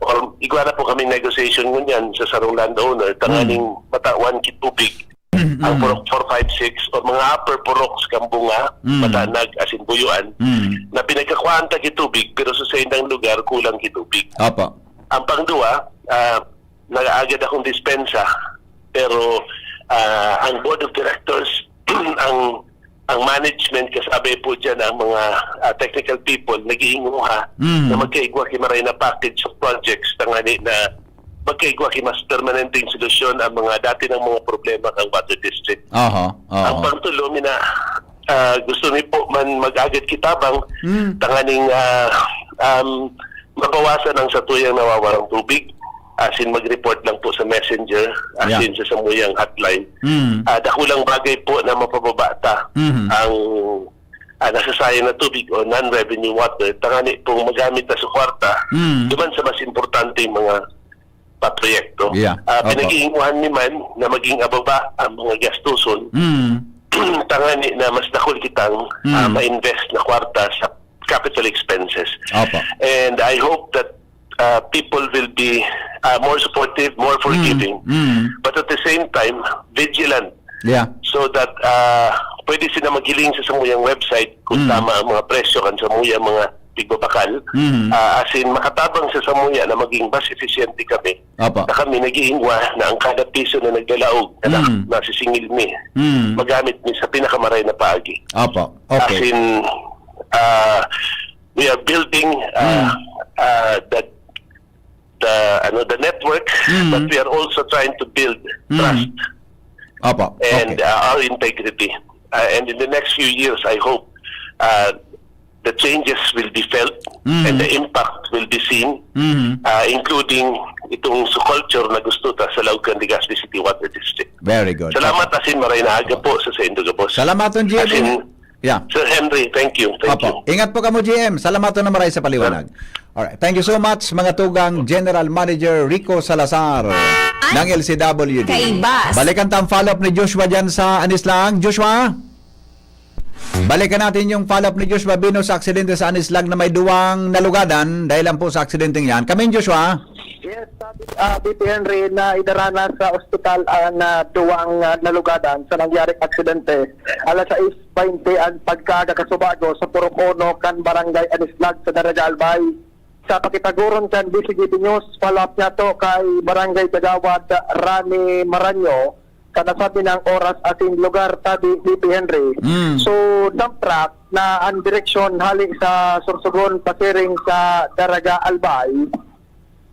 or igwana po kami negotiation ngunyan sa sarong landowner, tanganing matawan kitubig, ang Purok 456 o mga upper Puroks, Kambunga, Matanag, Asinbuyuan, na pinagkakuhaan ta kitubig pero sa indang lugar kulang kitubig. Opo. Ang pangduwa, nag-aagad akong dispensa pero ang board of directors, ang management, kasabi po dyan ang mga technical people, naghihinguha na magkaigwa kimaray na package of projects tangani na magkaigwa mas permanenteng solusyon ang mga dati ng mga problema ng water district. Ang pangtulo, gusto ni po man mag-agad kitabang tanganing mabawasan ang satuyang nawawarang tubig, asin mag-report lang po sa messenger, asin sa samuyang hotline. Dakulang bagay po na mapababata ang nasasayang na tubig o non-revenue water, tangani pong magamit na sa kwarta, duman sa mas importante mga proyekto. Pinag-iinguhan ni man na maging ababa ang mga gastuson, tangani na mas dakul kitang ma-invest na kwarta sa capital expenses. And I hope that people will be more supportive, more forgiving, but at the same time, vigilant. So that pwede sila maghiling sa samuyang website kung tama ang mga presyo kan samuyang mga tigbabakal, asin makatabang sa samuya na maging mas efficiente kami, na kami nag-iingwa na ang kada piso na naggalaog na nasisingil mi, magamit mi sa pinakamaray na paagi. Asin, we are building the network, but we are also trying to build trust and our integrity. And in the next few years, I hope the changes will be felt and the impact will be seen, including itong culture na gusto ta sa Laucan Legazpi City Water District. Very good. Salamat asin maray na aga po sa Sendo Gabos. Salamat on GM. Sir Henry, thank you. Thank you. Ingat po kamo GM. Salamat na maray sa paliwanag. Alright, thank you so much mga tugang General Manager Rico Salazar ng LCWD. Balikan tang follow-up ni Joshua dyan sa Anislang. Joshua? Balikan natin yung follow-up ni Joshua Bino sa aksidente sa Anislang na may duwang nalugadan dahil lang po sa aksidenteng yan. Kamin, Joshua? Yes, BP Henry, na idarana sa ospital na duwang nalugadan sa nangyaring aksidente. Alas 6:20 ang pagkagakasubago sa Purok 1 kan Barangay Anislag sa Daraga Albay. Sa pakitaguron kan BCGB News, follow-up niya to kay Barangay Tagawad Rani Maranyo, kanasabi ng oras ating lugar tabi BP Henry. So dump truck na ang direksyon hali sa Sorsogon pasiring sa Daraga Albay,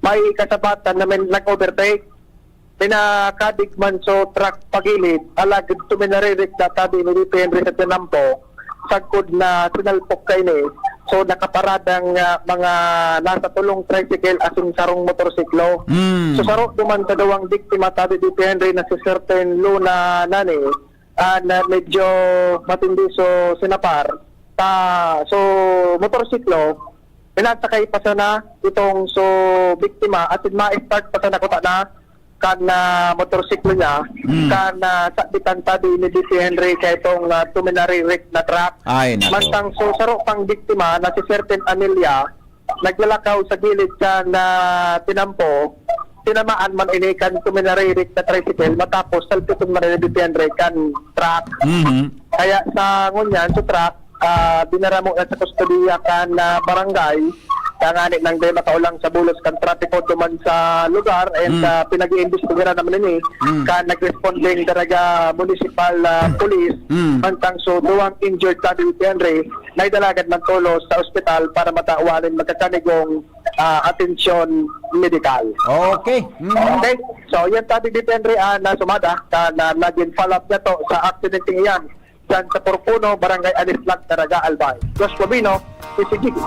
may kasabatan na may nag-overtake, pinakadigman so truck pagilid, alagid tuminaririk na tabi ni BP Henry sa Tinampo, sagkod na sinalpok kay ni. So nakaparadang mga nasa tulong tricycle asing sarong motorsiklo. So saro duman sa dawang biktima tabi BP Henry na si certain Luna Nani na medyo matindi so sinapar. So motorsiklo pinasakay pa sana itong so biktima at ma-start pa sana kuta na kan motorsiklo niya kan sakbitan tabi ni DC Henry kay itong tuminary wreck na truck. Mantang so saro pang biktima na si certain Amelia naglalakaw sa gilid ka na Tinampo, tinamaan man ini kan tuminary wreck na tricycle matapos salpitong man ni DC Henry kan truck. Kaya sa ngunyan sa truck binaramo na sa kustodiya kan barangay Kangani nang day makaulang sa bulos kan trapiko duman sa lugar and pinag-iimbestigahan naman ini kan nag-responding daraga municipal police mantang so duwang injured tadi Henry na idalagad man tulos sa ospital para matauwanin magkakanigong atensyon medikal. Okay. Okay. So yan tadi Henry na sumada na naging follow-up na to sa accident iyan dyan sa Porpuno, Barangay Alislag, Daraga, Albay. Jos Pabino, PCGB.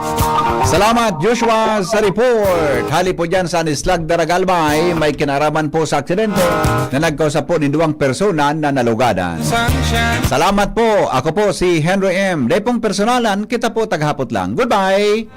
Salamat Joshua sa report. Hali po dyan sa Anislag, Daragalbay, may kinaraman po sa aksidente na nagkausap po ni duwang persona na nalugadan. Salamat po. Ako po si Henry M. Dahil pong personalan, kita po taghapot lang. Goodbye!